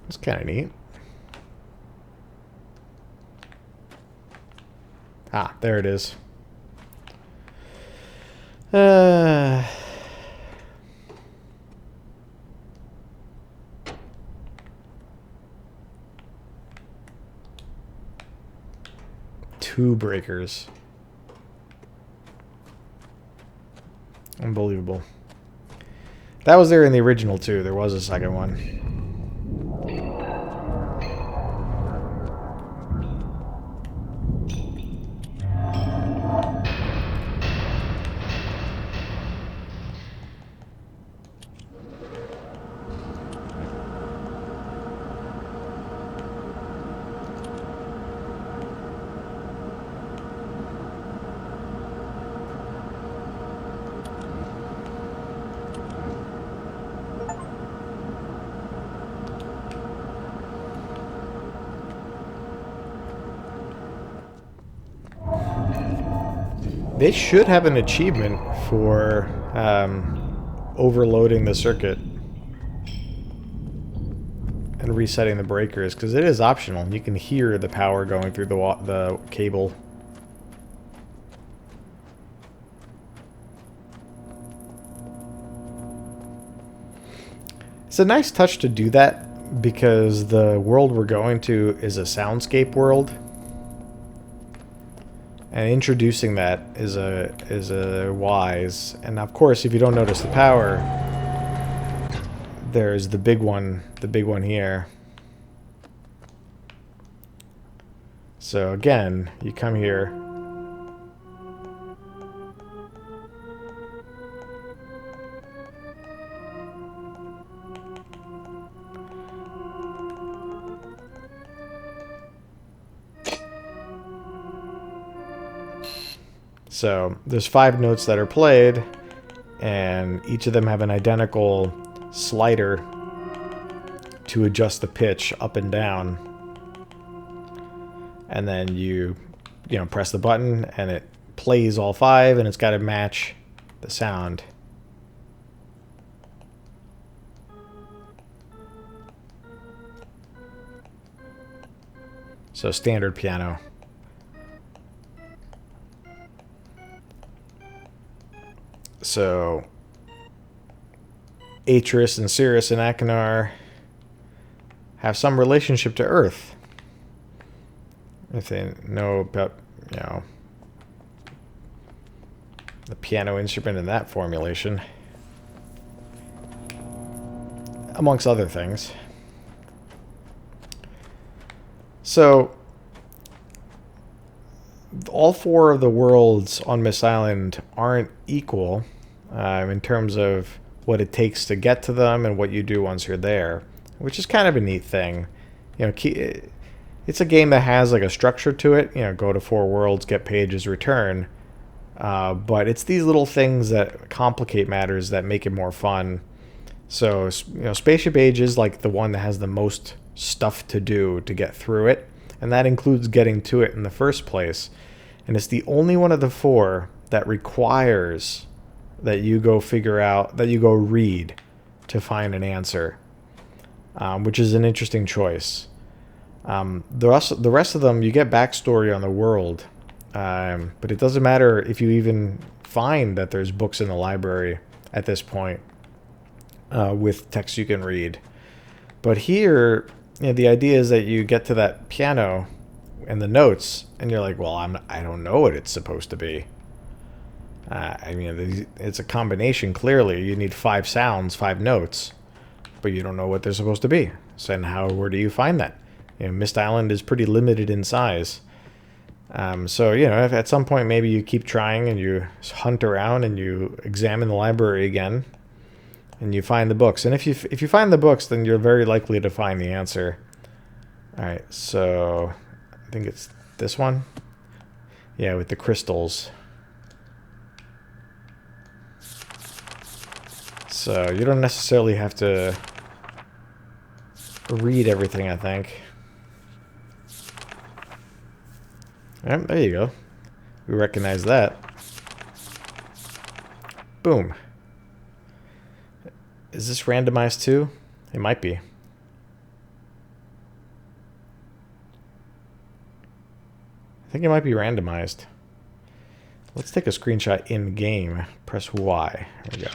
That's kind of neat. Ah, there it is. Two breakers. Unbelievable. That was there in the original too. There was a second one. They should have an achievement for overloading the circuit and resetting the breakers, because it is optional. You can hear the power going through the cable. It's a nice touch to do that, because the world we're going to is a soundscape world. And introducing that is a wise. And of course, if you don't notice the power, there's the big one here. So again, you come here. So there's 5 notes that are played, and each of them have an identical slider to adjust the pitch up and down. And then you press the button and it plays all 5, and it's got to match the sound. So standard piano. So Atris and Sirius and Akinar have some relationship to Earth. If they know about, the piano instrument in that formulation. Amongst other things. So all 4 of the worlds on Myst Island aren't equal in terms of what it takes to get to them and what you do once you're there, which is kind of a neat thing. It's a game that has like a structure to it. Go to 4 worlds, get pages, return. But it's these little things that complicate matters that make it more fun. So Spaceship Age is like the one that has the most stuff to do to get through it, and that includes getting to it in the first place. And it's the only one of the 4 that requires that you go read to find an answer, which is an interesting choice. The rest of them, you get backstory on the world, but it doesn't matter if you even find that there's books in the library at this point with text you can read. But here, the idea is that you get to that piano and the notes, and you're like, well, I don't know what it's supposed to be. It's a combination, clearly. You need 5 sounds, 5 notes, but you don't know what they're supposed to be. So where do you find that? Myst Island is pretty limited in size. So, if at some point maybe you keep trying and you hunt around and you examine the library again and you find the books. And if you find the books, then you're very likely to find the answer. All right, so I think it's this one. Yeah, with the crystals. So you don't necessarily have to read everything, I think. Yep, there you go. We recognize that. Boom. Is this randomized too? It might be. I think it might be randomized. Let's take a screenshot in game. Press Y. There we go.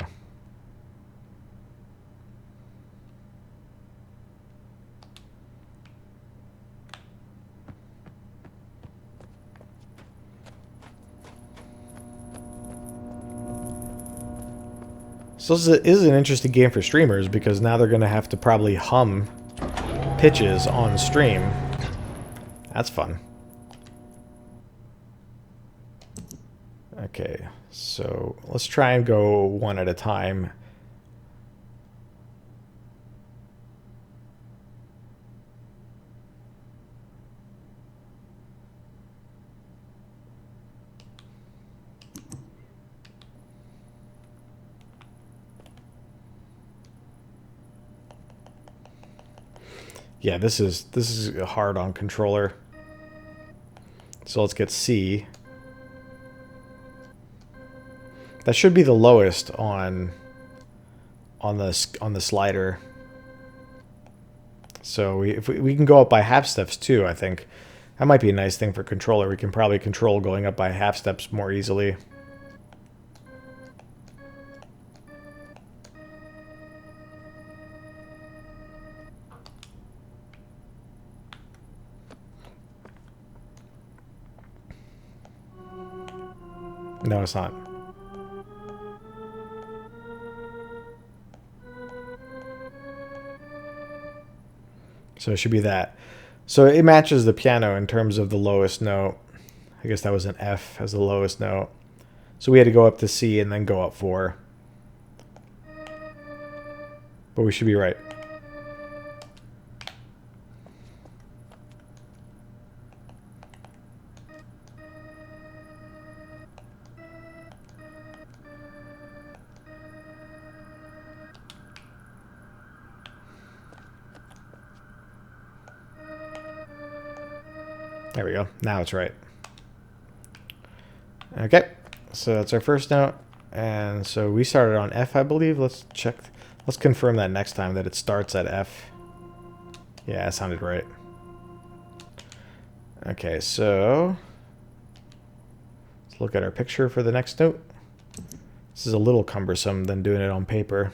So this is an interesting game for streamers because now they're going to have to probably hum pitches on stream. That's fun. Okay, so let's try and go one at a time. Yeah, this is hard on controller. So let's get C. That should be the lowest on the slider. So if we can go up by half steps too, I think that might be a nice thing for controller. We can probably control going up by half steps more easily. No, it's not. So it should be that. So it matches the piano in terms of the lowest note. I guess that was an F as the lowest note. So we had to go up to C and then go up 4. But we should be right. There we go. Now it's right. Okay, so that's our first note. And so we started on F, I believe. Let's check. Let's confirm that next time that it starts at F. Yeah, that sounded right. Okay, so let's look at our picture for the next note. This is a little cumbersome than doing it on paper.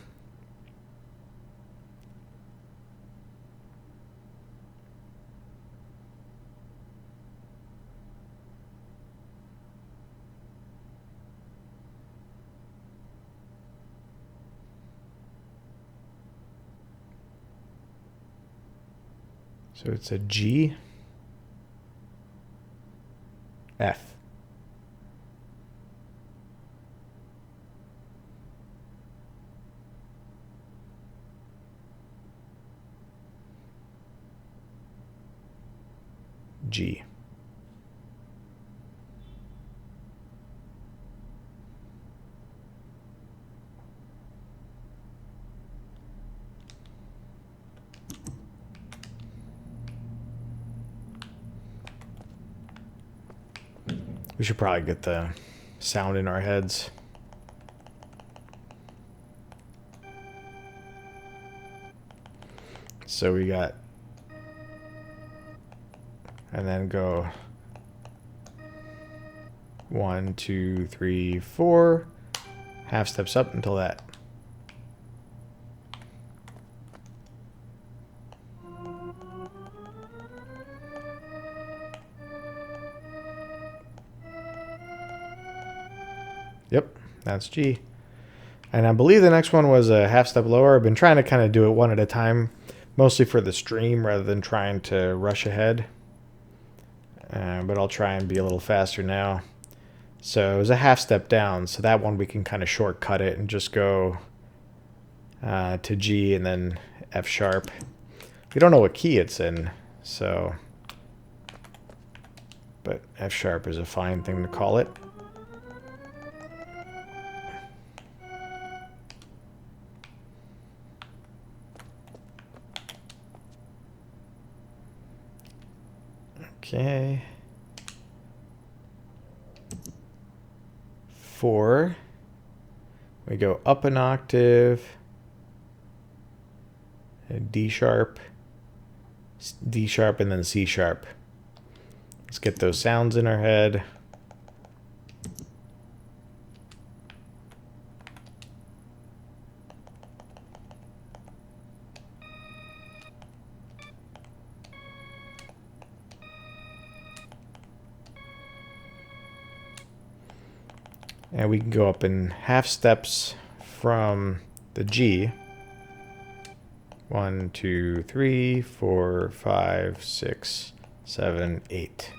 So it's a G, F. G. We should probably get the sound in our heads. So we got, and then go 1, 2, 3, 4, half steps up until that. Yep, that's G. And I believe the next one was a half step lower. I've been trying to kind of do it one at a time, mostly for the stream rather than trying to rush ahead. But I'll try and be a little faster now. So it was a half step down, so that one we can kind of shortcut it and just go to G and then F sharp. We don't know what key it's in, so, but F sharp is a fine thing to call it. Okay. 4. We go up an octave. D sharp, D sharp, and then C sharp. Let's get those sounds in our head. And we can go up in half steps from the G. 1, 2, 3, 4, 5, 6, 7, 8.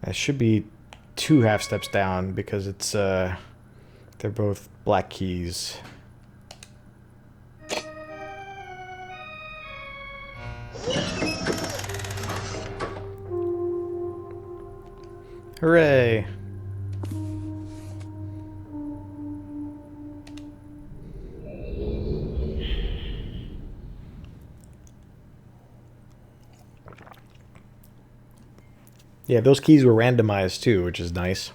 It should be 2 half steps down because it's they're both black keys. Hooray! Yeah, those keys were randomized too, which is nice.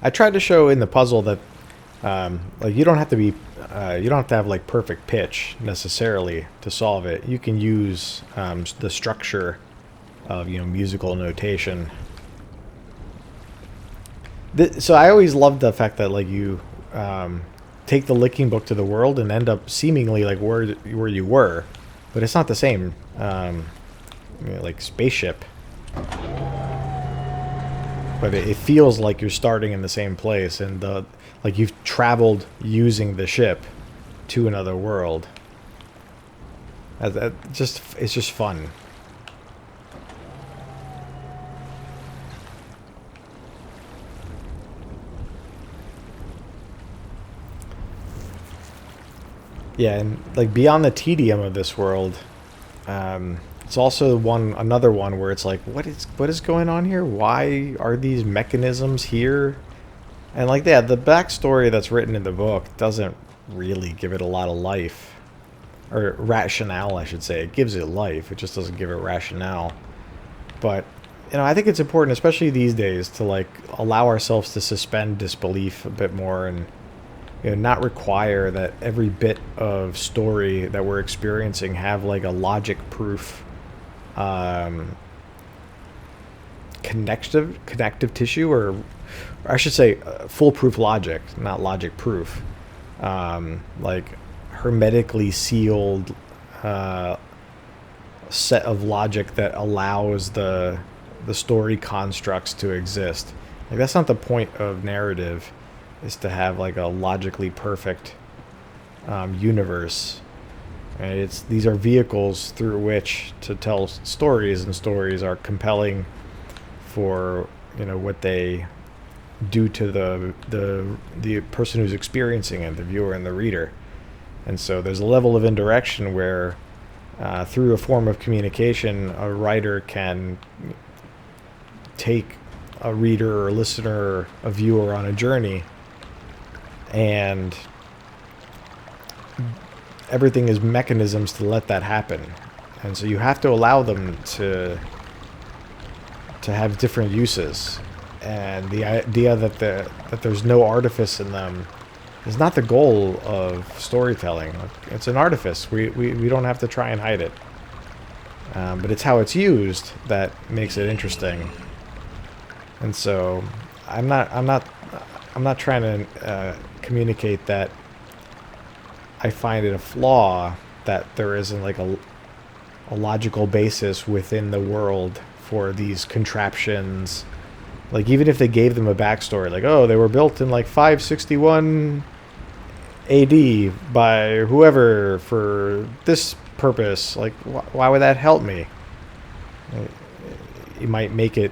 I tried to show in the puzzle that like you don't have to be you don't have to have like perfect pitch necessarily to solve it. You can use the structure of musical notation. So I always loved the fact that like you take the licking book to the world and end up seemingly like where you were, but it's not the same. Like spaceship, but it feels like you're starting in the same place, and like you've traveled using the ship to another world. It's just fun. Yeah, and like beyond the tedium of this world, it's also another one where it's like, what is going on here? Why are these mechanisms here? And like the backstory that's written in the book doesn't really give it a lot of life, or rationale, I should say. It gives it life. It just doesn't give it rationale. But I think it's important, especially these days, to like allow ourselves to suspend disbelief a bit more and not require that every bit of story that we're experiencing have like a logic proof connective tissue, or I should say foolproof logic, not logic proof. Like hermetically sealed set of logic that allows the story constructs to exist. Like that's not the point of narrative, is to have like a logically perfect universe. And these are vehicles through which to tell stories, and stories are compelling for what they do to the person who's experiencing it, the viewer and the reader. And so there's a level of indirection where through a form of communication, a writer can take a reader or listener or a viewer on a journey, and everything is mechanisms to let that happen. And so you have to allow them to have different uses. And the idea that there's no artifice in them is not the goal of storytelling. It's an artifice. We don't have to try and hide it. But it's how it's used that makes it interesting. And so I'm not trying to communicate that I find it a flaw that there isn't like a logical basis within the world for these contraptions. Like even if they gave them a backstory, like, oh, they were built in like 561 AD by whoever for this purpose. Like, why would that help me? You might make it,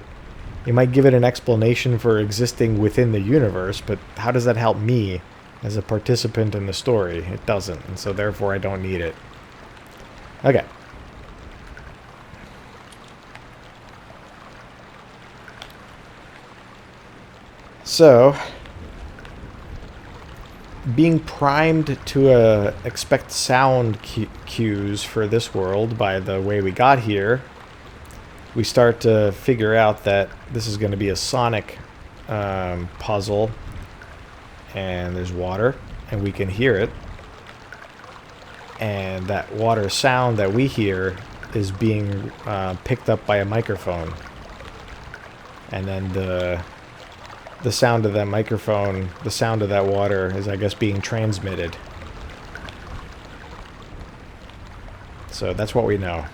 you might give it an explanation for existing within the universe, but how does that help me as a participant in the story? It doesn't, and so therefore I don't need it. Okay. So, being primed to expect sound cues for this world by the way we got here, we start to figure out that this is going to be a sonic puzzle, and there's water, and we can hear it, and that water sound that we hear is being picked up by a microphone, and then the sound of that microphone, the sound of that water is, I guess, being transmitted. So that's what we know.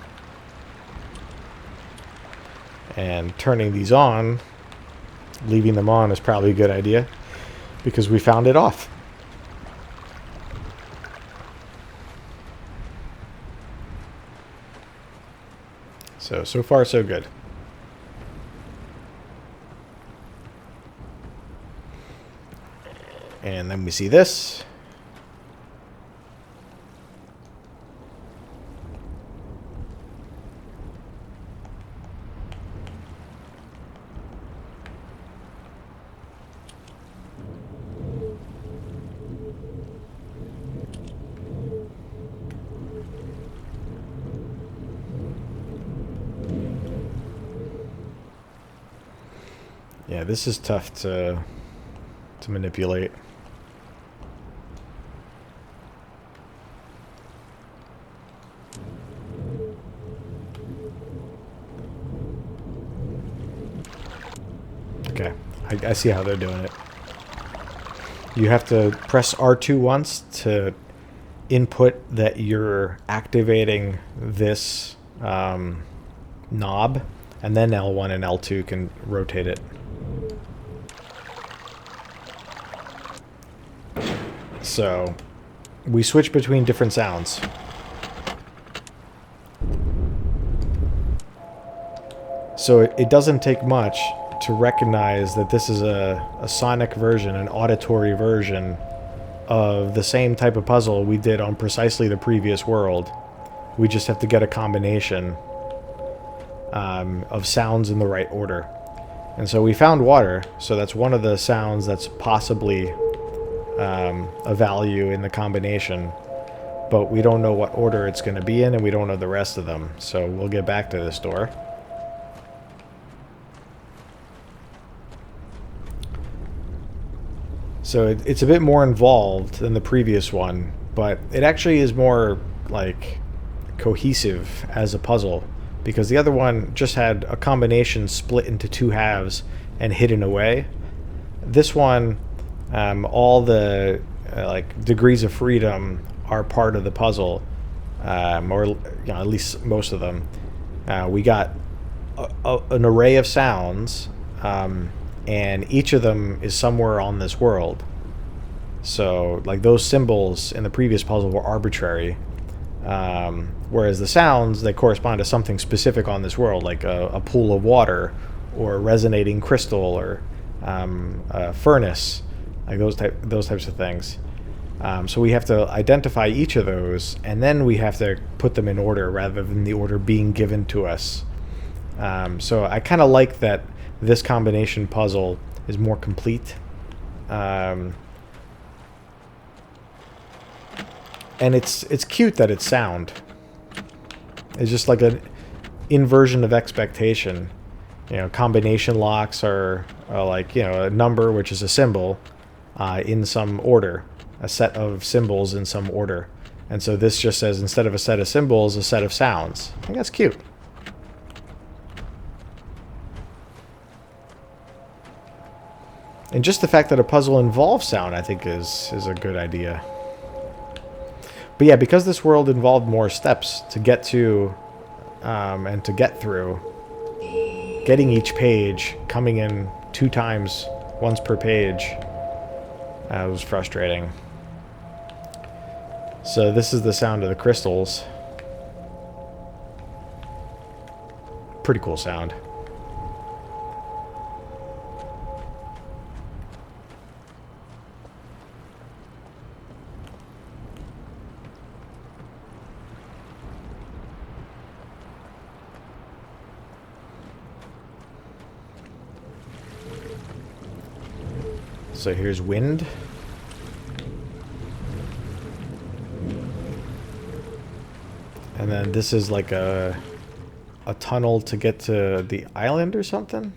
And turning these on, leaving them on is probably a good idea, because we found it off. So far so good. And then we see this. Yeah, this is tough to manipulate. Okay, I see how they're doing it. You have to press R2 once to input that you're activating this knob, and then L1 and L2 can rotate it. So we switch between different sounds. So it doesn't take much to recognize that this is a sonic version, an auditory version of the same type of puzzle we did on precisely the previous world. We just have to get a combination of sounds in the right order. And so we found water, so that's one of the sounds that's possibly a value in the combination, but we don't know what order it's going to be in, and we don't know the rest of them, so we'll get back to this door. So it's a bit more involved than the previous one, but it actually is more like cohesive as a puzzle, because the other one just had a combination split into two halves and hidden away. This one, all the like degrees of freedom are part of the puzzle, or you know, at least most of them. We got an array of sounds, and each of them is somewhere on this world. So, like, those symbols in the previous puzzle were arbitrary, whereas the sounds, they correspond to something specific on this world, like a pool of water, or a resonating crystal, or a furnace, like those types of things. So we have to identify each of those, and then we have to put them in order rather than the order being given to us. So I kind of like that this combination puzzle is more complete. And it's cute that it's sound. It's just like an inversion of expectation. You know, combination locks are like, you know, a number, which is a symbol, in some order. A set of symbols in some order. And so this just says, instead of a set of symbols, a set of sounds. I think that's cute. And just the fact that a puzzle involves sound, I think, is a good idea. But yeah, because this world involved more steps to get to, and to get through, getting each page, coming in 2 times, once per page, was frustrating. So this is the sound of the crystals. pretty cool sound. So here's wind. And then this is like a tunnel to get to the island or something?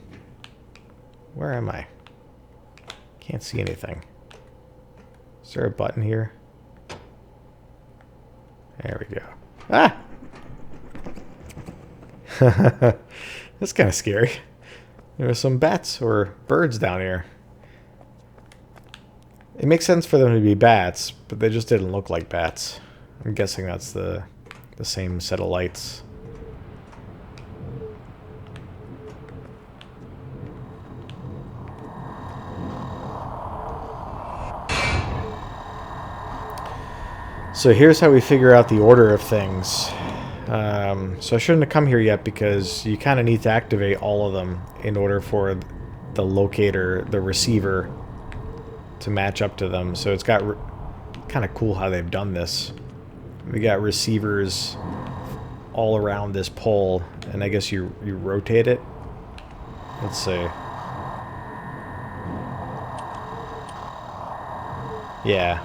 Where am I? Can't see anything. Is there a button here? There we go. Ah! That's kind of scary. There are some bats or birds down here. It makes sense for them to be bats, but they just didn't look like bats. I'm guessing that's the same set of lights. So here's how we figure out the order of things. So I shouldn't have come here yet because you kind of need to activate all of them in order for the locator, the receiver, to match up to them. So it's got kind of cool how they've done this. We got receivers all around this pole, and I guess you rotate it. Let's see. Yeah.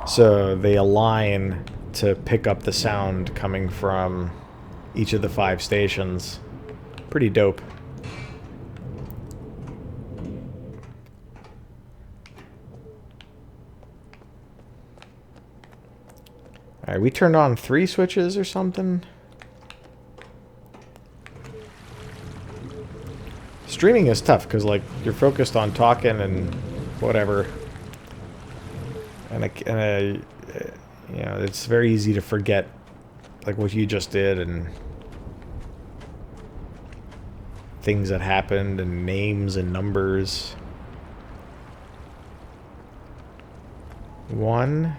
So they align to pick up the sound coming from each of the 5 stations. Pretty dope. Alright, we turned on 3 switches or something. Streaming is tough because, like, you're focused on talking and whatever. And you know, it's very easy to forget, like, what you just did and things that happened and names and numbers. 1.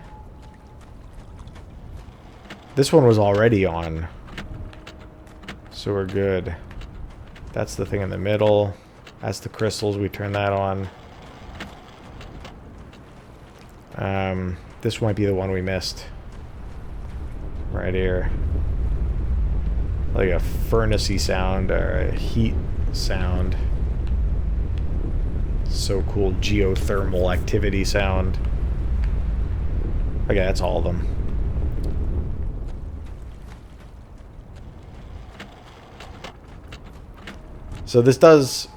This one was already on, so we're good. That's the thing in the middle. That's the crystals. We turn that on. This might be the one we missed. Right here. Like a furnace-y sound or a heat sound. So cool. Geothermal activity sound. Okay, that's all of them. So this does,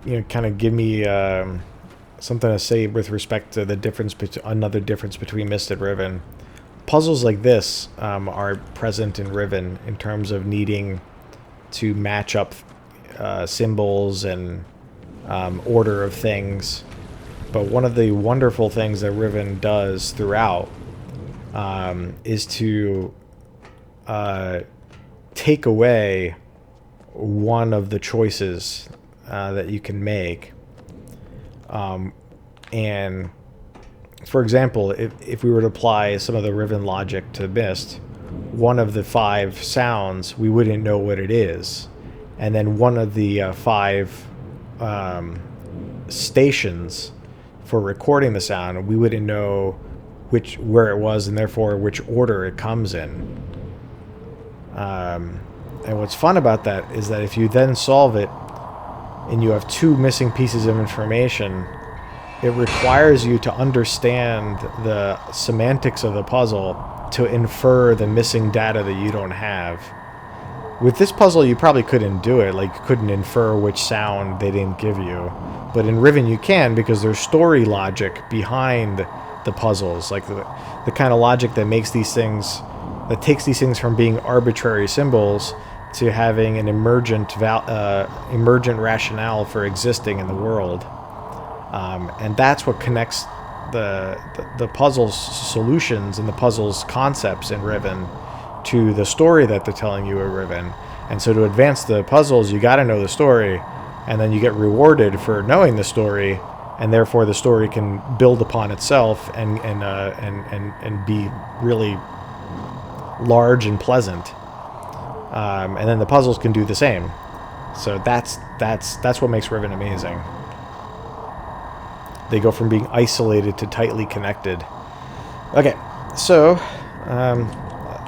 you know, kind of give me something to say with respect to the difference, another difference between Myst and Riven. Puzzles like this are present in Riven in terms of needing to match up symbols and order of things. But one of the wonderful things that Riven does throughout is to take away one of the choices that you can make. And for example, if we were to apply some of the Riven logic to Myst, one of the 5 sounds, we wouldn't know what it is. And then one of the 5 stations for recording the sound, we wouldn't know where it was and therefore which order it comes in. And what's fun about that is that if you then solve it and you have 2 missing pieces of information, it requires you to understand the semantics of the puzzle to infer the missing data that you don't have. With this puzzle, you probably couldn't do it. Like, you couldn't infer which sound they didn't give you. But in Riven, you can, because there's story logic behind the puzzles. Like, the kind of logic that makes these things, that takes these things from being arbitrary symbols to having an emergent rationale for existing in the world. And that's what connects the puzzle's solutions and the puzzle's concepts in Riven to the story that they're telling you in Riven. And so to advance the puzzles, you got to know the story, and then you get rewarded for knowing the story, and therefore the story can build upon itself and be really large and pleasant. And then the puzzles can do the same. So that's what makes Riven amazing. They go from being isolated to tightly connected. Okay, so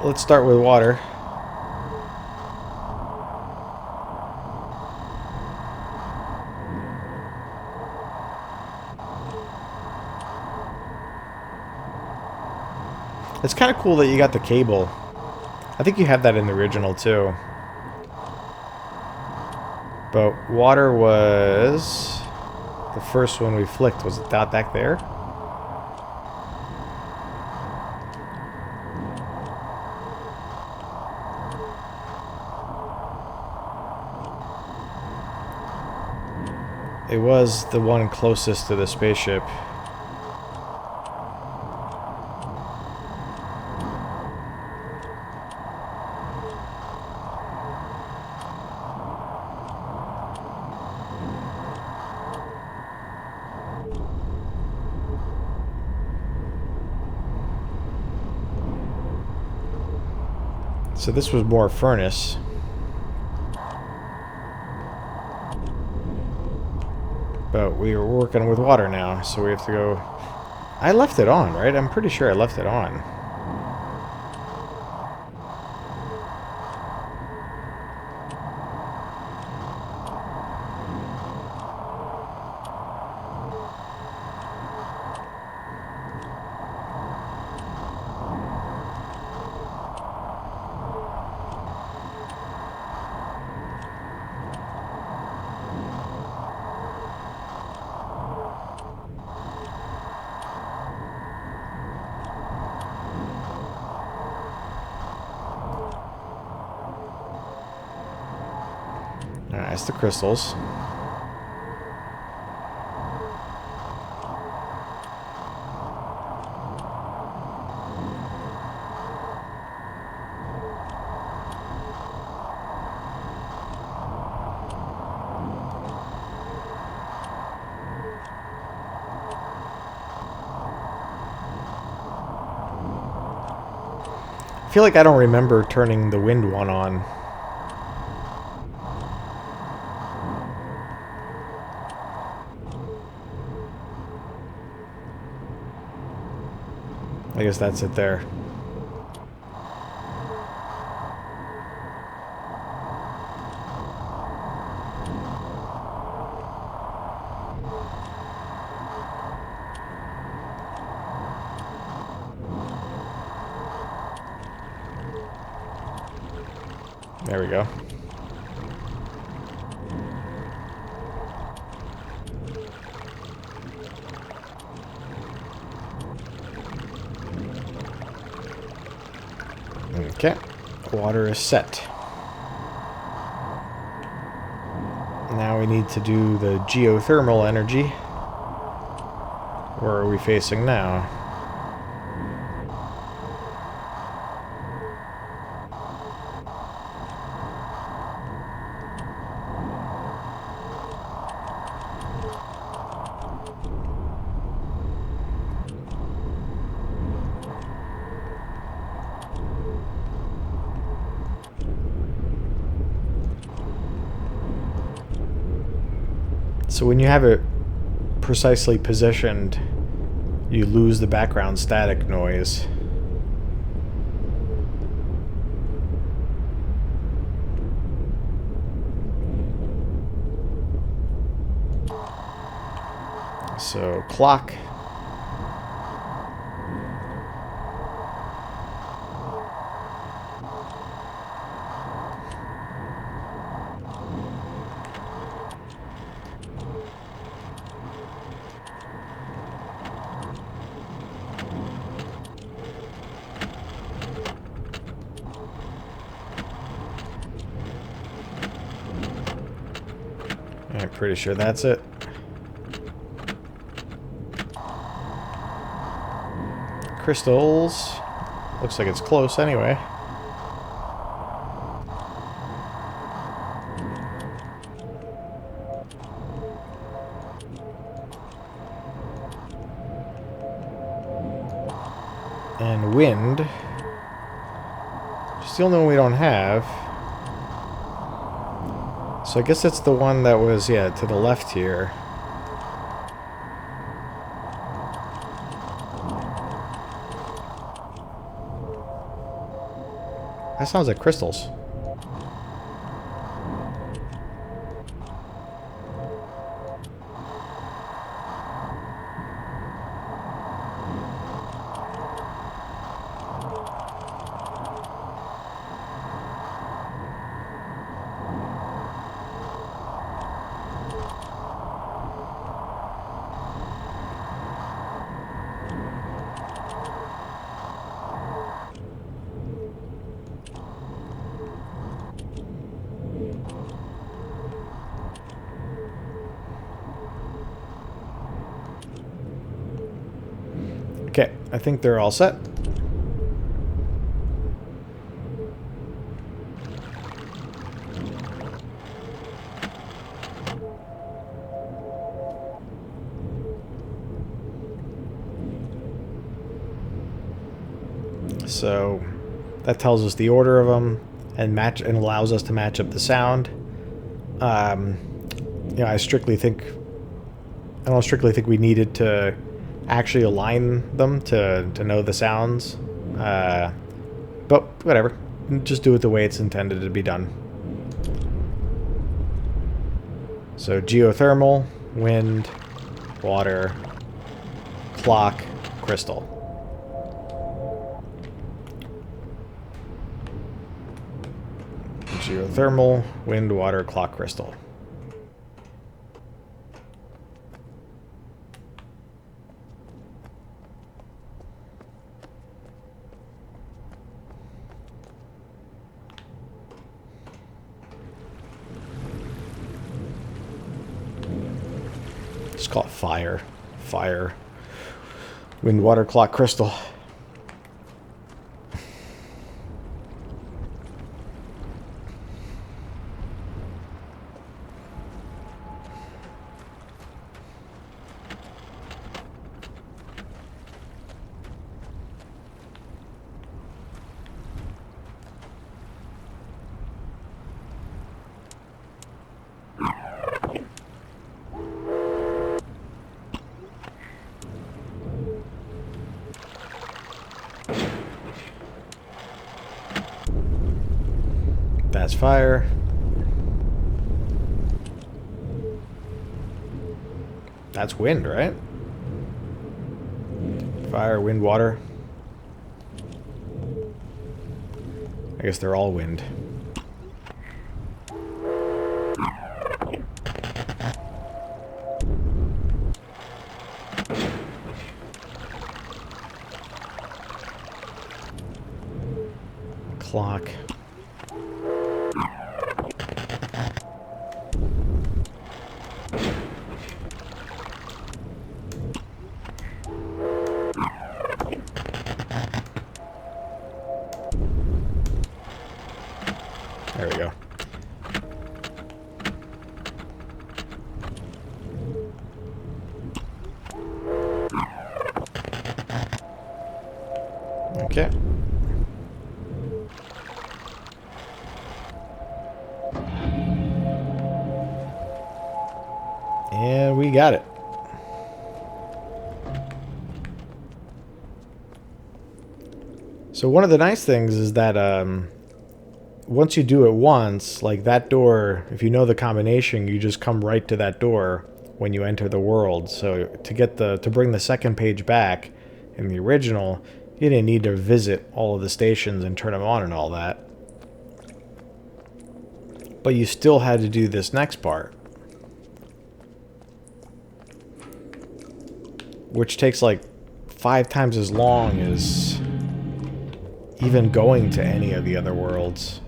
let's start with water. It's kind of cool that you got the cable. I think you had that in the original too. But water was the first one we flicked. Was it that back there? It was the one closest to the spaceship. So this was more furnace. But we were working with water now, so we have to go... I left it on, right? I'm pretty sure I left it on. Alright, that's the crystals. I feel like I don't remember turning the wind one on. I guess that's it there. There we go. Okay, water is set. Now we need to do the geothermal energy. Where are we facing now? So when you have it precisely positioned, you lose the background static noise. So clock. I'm pretty sure that's it. Crystals. Looks like it's close anyway. And wind. It's the only one we don't have. So I guess it's the one that was, yeah, to the left here. That sounds like crystals. Okay, I think they're all set. So that tells us the order of them and allows us to match up the sound. You know, I don't strictly think we needed to actually align them to know the sounds. But whatever. Just do it the way it's intended to be done. So geothermal, wind, water, clock, crystal. Geothermal, wind, water, clock, crystal. Just call it fire. Fire. Wind, water, clock, crystal. That's fire. That's wind, right? Fire, wind, water. I guess they're all wind. Clock. There we go. Okay. And we got it. So one of the nice things is that once you do it once, like that door, if you know the combination, you just come right to that door when you enter the world. So to bring the second page back in the original, you didn't need to visit all of the stations and turn them on and all that. But you still had to do this next part, which takes like 5 times as long as even going to any of the other worlds.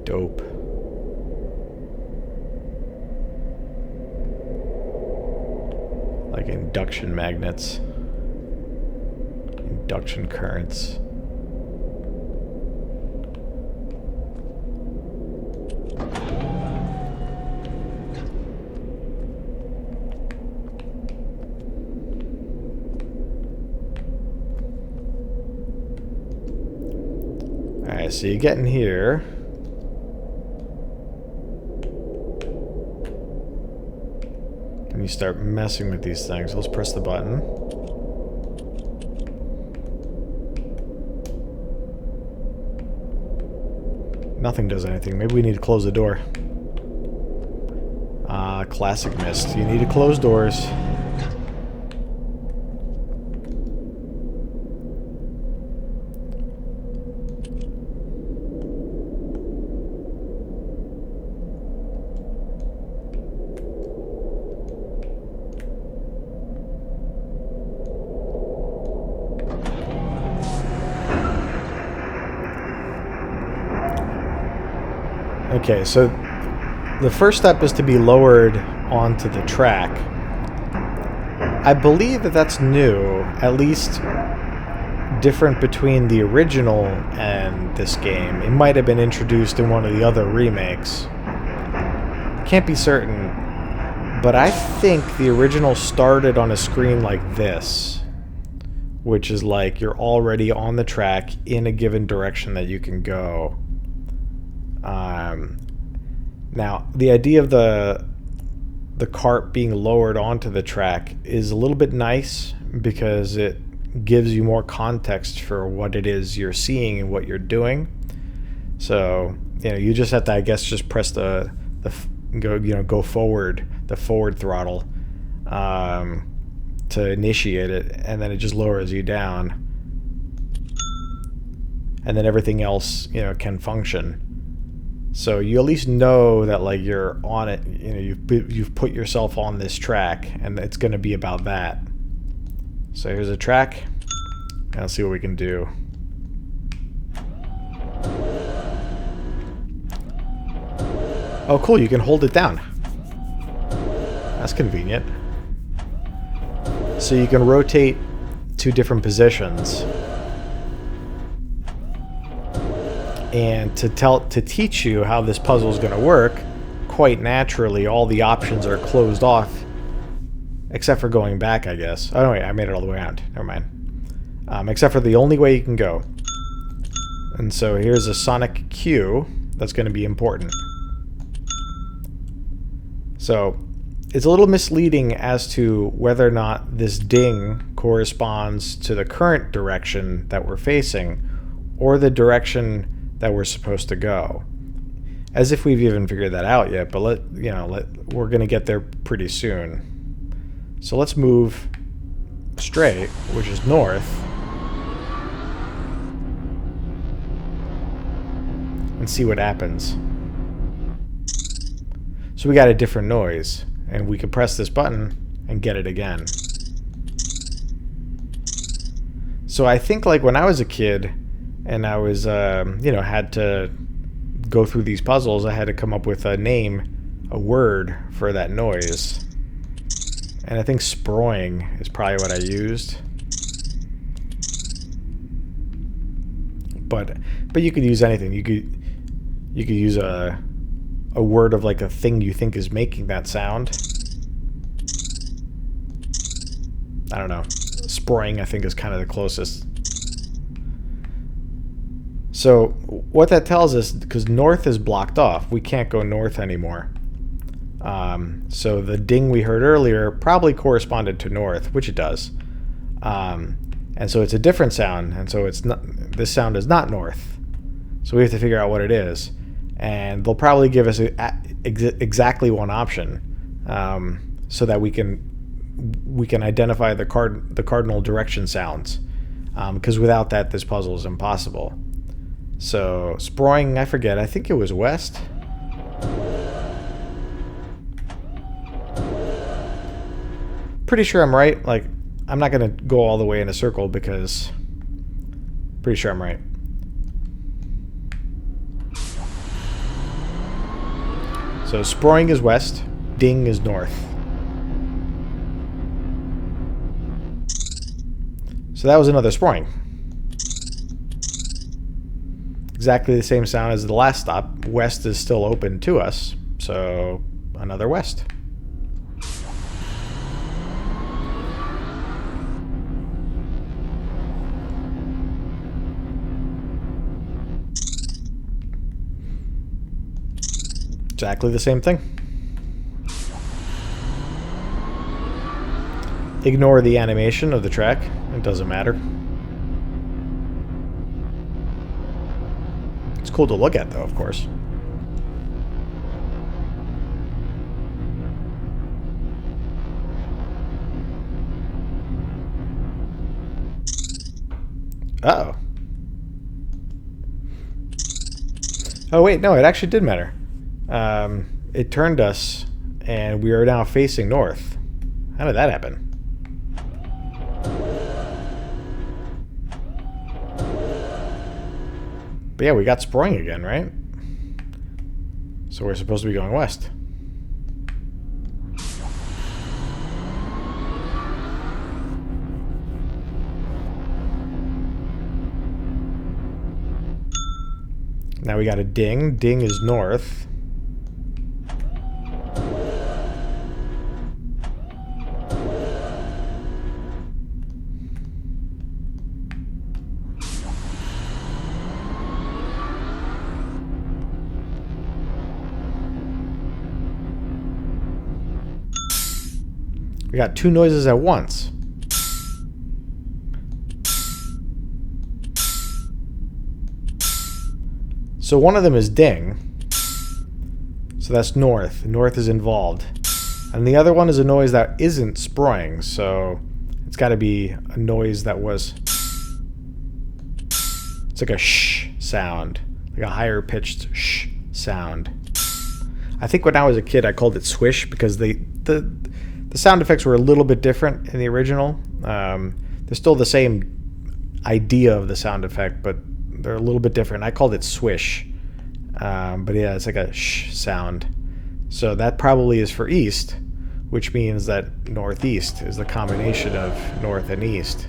Dope. Like induction magnets. Induction currents. Alright, so you get in here. when you start messing with these things. Let's press the button. Nothing does anything. Maybe we need to close the door. Classic Myst. You need to close doors. Okay, so the first step is to be lowered onto the track. I believe that that's new, at least different between the original and this game. It might have been introduced in one of the other remakes. Can't be certain, but I think the original started on a screen like this, which is like you're already on the track in a given direction that you can go. Now, the idea of the cart being lowered onto the track is a little bit nice because it gives you more context for what it is you're seeing and what you're doing. So, you just have to, I guess, just press go forward, the forward throttle, to initiate it, and then it just lowers you down, and then everything else, can function. So you at least know that like you're on it. You've put yourself on this track, and it's going to be about that. So here's a track, and let's see what we can do. Oh, cool! You can hold it down. That's convenient. So you can rotate to different positions. And to teach you how this puzzle is going to work, quite naturally, all the options are closed off, except for going back, I guess. Oh, no, wait, I made it all the way around. Never mind. Except for the only way you can go. And so here's a sonic cue that's going to be important. So it's a little misleading as to whether or not this ding corresponds to the current direction that we're facing, or the direction that we're supposed to go. As if we've even figured that out yet, but we're gonna get there pretty soon. So let's move straight, which is north, and see what happens. So we got a different noise, and we can press this button and get it again. So I think like when I was a kid, and I was, had to go through these puzzles, I had to come up with a name, a word for that noise. And I think sproing is probably what I used. But you could use anything. You could use a word of like a thing you think is making that sound. I don't know. Sproing, I think, is kind of the closest. So what that tells us, because north is blocked off, we can't go north anymore. So the ding we heard earlier probably corresponded to north, which it does. And so it's a different sound, and so it's not, this sound is not north. So we have to figure out what it is. And they'll probably give us exactly one option, so that we can identify the cardinal direction sounds. Because without that, this puzzle is impossible. So, sproing, I forget. I think it was west. Pretty sure I'm right. Like, I'm not going to go all the way in a circle because... Pretty sure I'm right. So, sproing is west. Ding is north. So that was another sproing. Exactly the same sound as the last stop. West is still open to us, so another west. Exactly the same thing. Ignore the animation of the track. It doesn't matter. It's cool to look at, though, of course. Uh-oh. Oh, wait, no, it actually did matter. It turned us, and we are now facing north. How did that happen? But yeah, we got sproing again, right? So we're supposed to be going west. Now we got a ding. Ding is north. We got two noises at once. So one of them is ding. So that's north. North is involved. And the other one is a noise that isn't sproing. So it's got to be a noise that was... It's like a shh sound. Like a higher pitched shh sound. I think when I was a kid I called it swish because the sound effects were a little bit different in the original. They're still the same idea of the sound effect, but they're a little bit different. I called it swish. But yeah, it's like a shh sound. So that probably is for east, which means that northeast is the combination of north and east.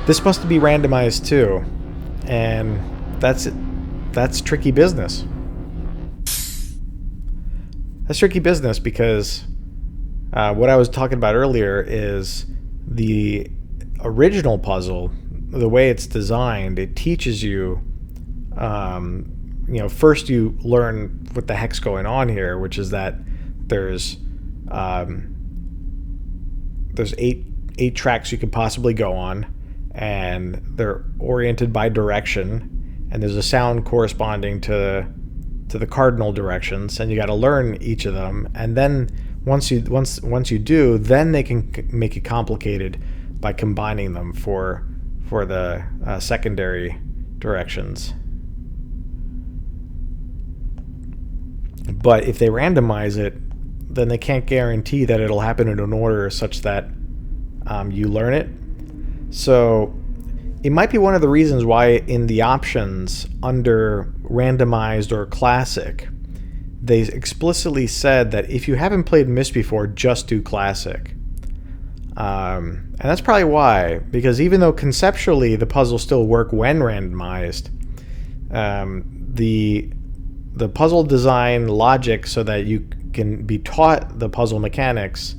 This must be randomized too. And that's tricky business. That's tricky business because what I was talking about earlier is the original puzzle, the way it's designed, it teaches you, first you learn what the heck's going on here, which is that there's eight tracks you could possibly go on, and they're oriented by direction, and there's a sound corresponding to the cardinal directions, and you got to learn each of them, and then once you do, then they can make it complicated by combining them for the secondary directions. But if they randomize it, then they can't guarantee that it'll happen in an order such that you learn it. So it might be one of the reasons why in the options under randomized or classic, they explicitly said that if you haven't played Myst before, just do classic. And that's probably why, because even though conceptually the puzzles still work when randomized, the puzzle design logic so that you can be taught the puzzle mechanics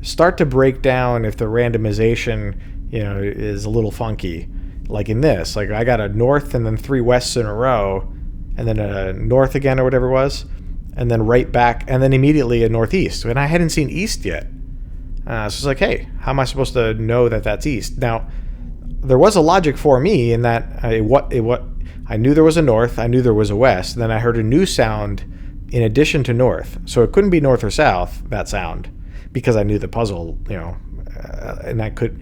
start to break down if the randomization, is a little funky. Like in this, like I got a north and then three wests in a row, and then a north again or whatever it was, and then right back, and then immediately a northeast. And I hadn't seen east yet. So it's like, hey, how am I supposed to know that that's east? Now, there was a logic for me in that I knew there was a north, I knew there was a west, and then I heard a new sound in addition to north. So it couldn't be north or south, that sound, because I knew the puzzle, and I could...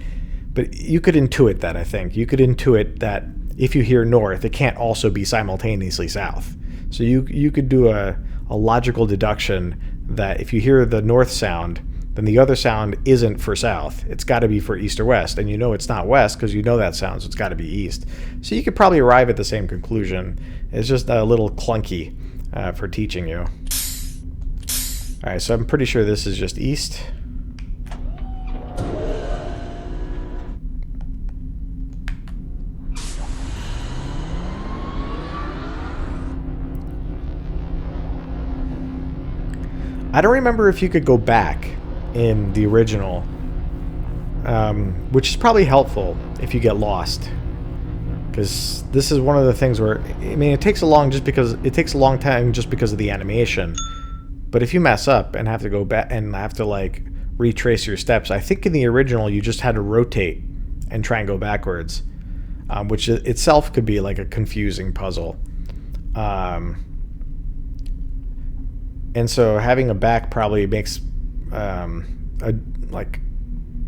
But you could intuit that, I think. You could intuit that if you hear north, it can't also be simultaneously south. So you could do a logical deduction that if you hear the north sound, then the other sound isn't for south. It's got to be for east or west. And it's not west because you know that sound, so it's got to be east. So you could probably arrive at the same conclusion. It's just a little clunky for teaching you. All right, so I'm pretty sure this is just east. I don't remember if you could go back in the original, which is probably helpful if you get lost, because this is one of the things where it takes a long time just because of the animation, But if you mess up and have to go back and have to like retrace your steps, I think in the original you just had to rotate and try and go backwards, which itself could be like a confusing puzzle. And so having a back probably makes like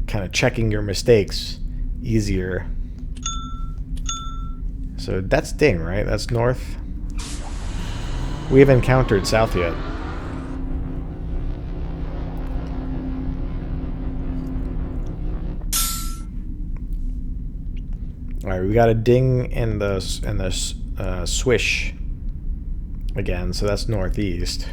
kind of checking your mistakes easier. So that's Ding, right? That's north. We haven't encountered south yet. All right, we got a ding in the swish again, so that's northeast.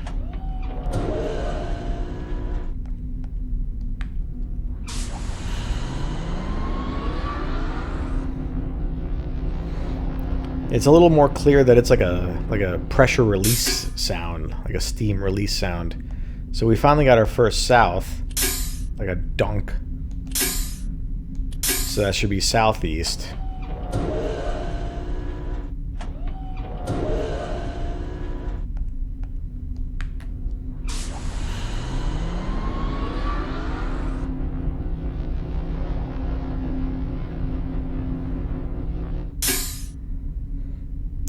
It's a little more clear that it's like a pressure release sound, like a steam release sound. So we finally got our first south, like a dunk. So that should be southeast.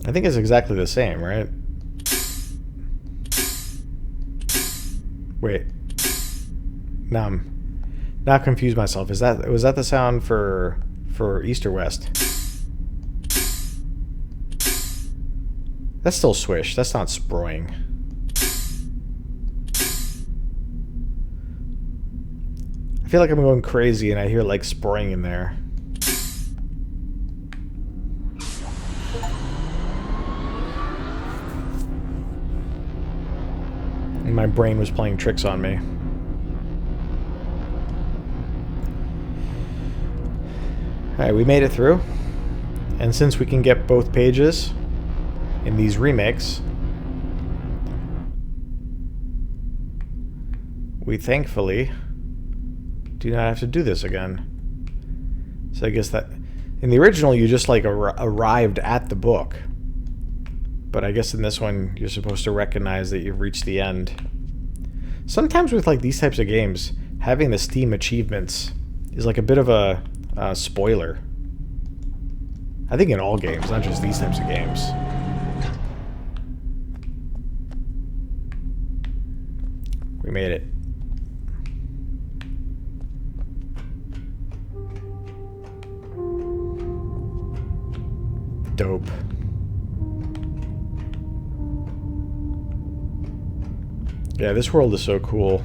I think it's exactly the same, right? Wait. Now I'm confused myself. Was that the sound for east or west? That's still swish. That's not sproing. I feel like I'm going crazy and I hear like sproing in there. And my brain was playing tricks on me. Alright, we made it through. And since we can get both pages in these remakes, we thankfully do not have to do this again. So I guess that in the original you just like arrived at the book. But I guess in this one, you're supposed to recognize that you've reached the end. Sometimes with like these types of games, having the Steam achievements is like a bit of a spoiler. I think in all games, not just these types of games. We made it. Dope. Yeah, this world is so cool.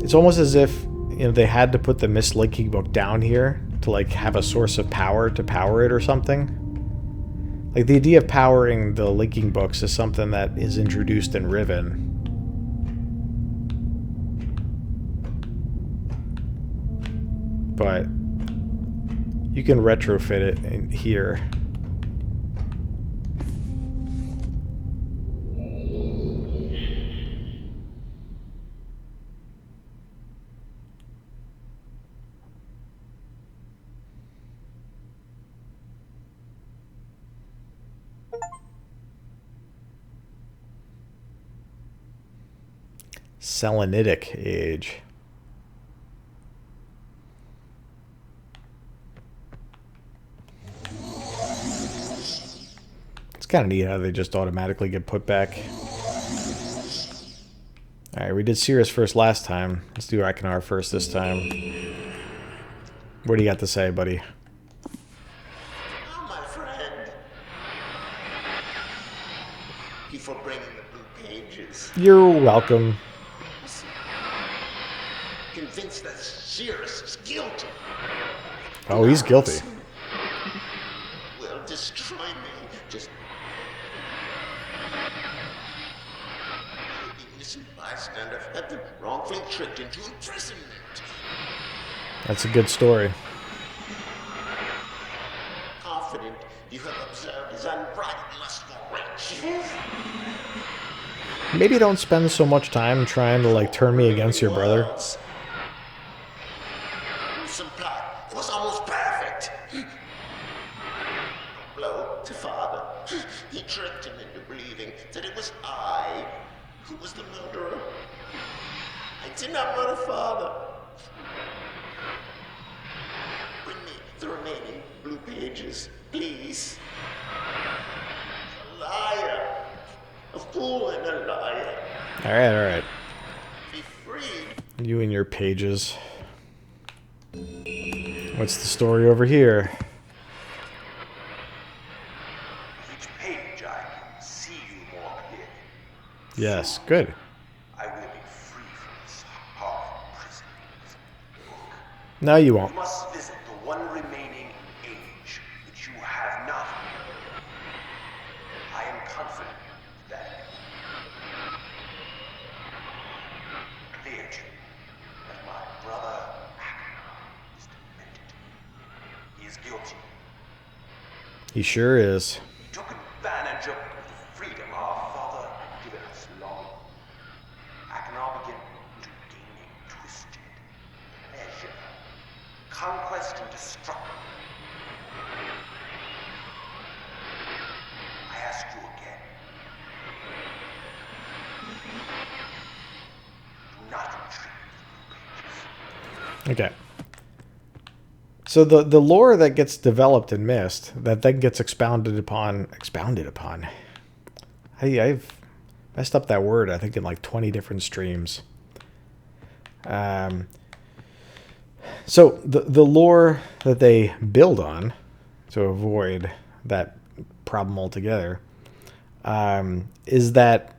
It's almost as if, you know, they had to put the Myst linking book down here to like have a source of power to power it or something. Like the idea of powering the linking books is something that is introduced in Riven. But you can retrofit it in here. Selenitic age. It's kind of neat how they just automatically get put back. Alright, we did Cirrus first last time. Let's do Icanar first this time. What do you got to say, buddy? Oh, my friend. Thank you for bringing the blue pages. You're welcome. Convinced that Cirrus is guilty. Oh, he's guilty. Will destroy me. Just the innocent bystander have been wrongfully tricked into imprisonment. That's a good story. Confident you have observed his unbridled lust for riches. Maybe don't spend so much time trying to like turn me against your brother. Some plot. It was almost perfect. Blow to father. He tricked him into believing that it was I Who was the murderer? I did not murder father. Bring me the remaining blue pages, please. A liar. A fool and a liar. All right, all right. Be freed. You and your pages. What's the story over here? With each page, I can see you more clearly. Yes, good. I will be free from this horrible prison. Book. No, you won't. You must visit the one remaining age which you have not. I am confident that clear to you that my brother Agnar is demented. He is guilty. He sure is. He took advantage of the freedom our father had given us long. Agnar began to gain a twisted pleasure, conquest and destruction. I ask you again. Do not retreat the blue pages. Okay. So the lore that gets developed in Myst, that then gets expounded upon. I've messed up that word, I think, in like 20 different streams. So the lore that they build on to avoid that problem altogether is that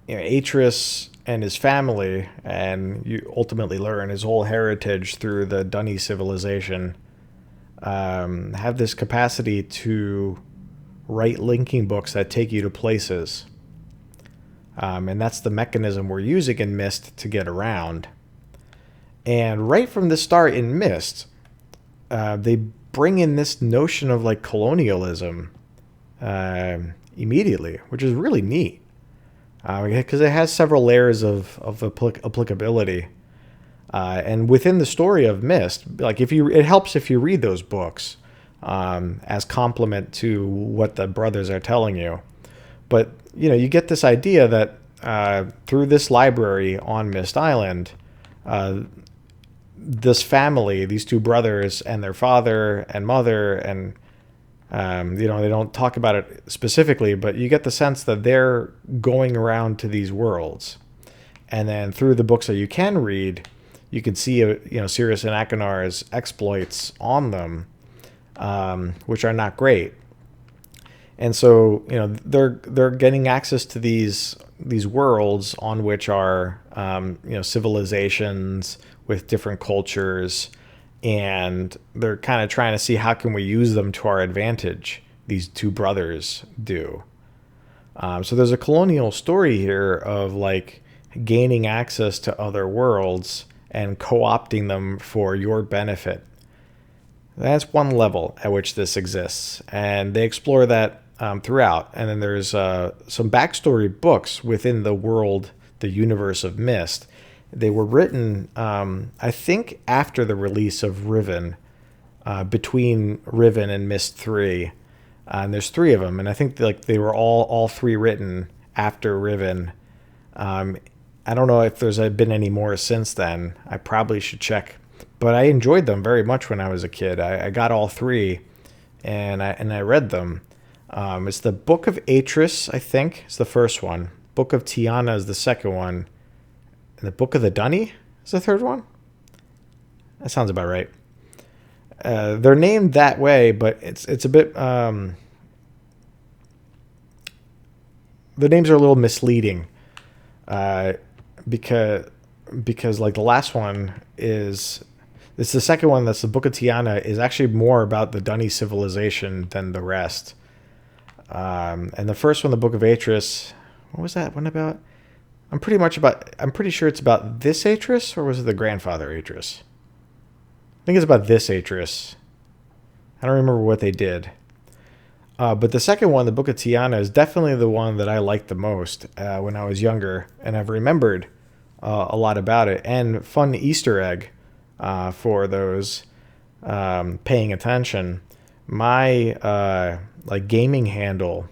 Atreus and his family, and you ultimately learn his whole heritage through the Dunny civilization, have this capacity to write linking books that take you to places. And that's the mechanism we're using in Myst to get around. And right from the start in Myst, they bring in this notion of like colonialism immediately, which is really neat. Because it has several layers of applicability. And within the story of Myst, like it helps if you read those books as complement to what the brothers are telling you. But you get this idea that through this library on Myst Island, this family, these two brothers and their father and mother, and they don't talk about it specifically, but you get the sense that they're going around to these worlds. And then through the books that you can read, you can see Sirius and Akonar's exploits on them, which are not great. And so they're getting access to these worlds on which are civilizations with different cultures, and they're kind of trying to see how can we use them to our advantage. These two brothers do. So there's a colonial story here of like gaining access to other worlds and co-opting them for your benefit. That's one level at which this exists, and they explore that throughout. And then there's some backstory books within the world, the universe of Myst. They were written, I think, after the release of Riven, between Riven and Myst 3. And there's 3 of them, and I think they were all 3 written after Riven. I don't know if there's been any more since then. I probably should check. But I enjoyed them very much when I was a kid. I got all 3, and I read them. It's the Book of Atreus, I think, is the first one. Book of Tiana is the second one. And the Book of the Dunny is the third one? That sounds about right. They're named that way, but it's a bit... the names are a little misleading. Because like the last one is... It's the second one, that's the Book of Tiana, is actually more about the Dunny civilization than the rest. And the first one, the Book of Atreus... What was that one about? I'm pretty sure it's about this Atreus, or was it the grandfather Atreus? I think it's about this Atreus. I don't remember what they did. But the second one, the Book of Tiana, is definitely the one that I liked the most when I was younger, and I've remembered a lot about it. And fun Easter egg for those paying attention. My gaming handle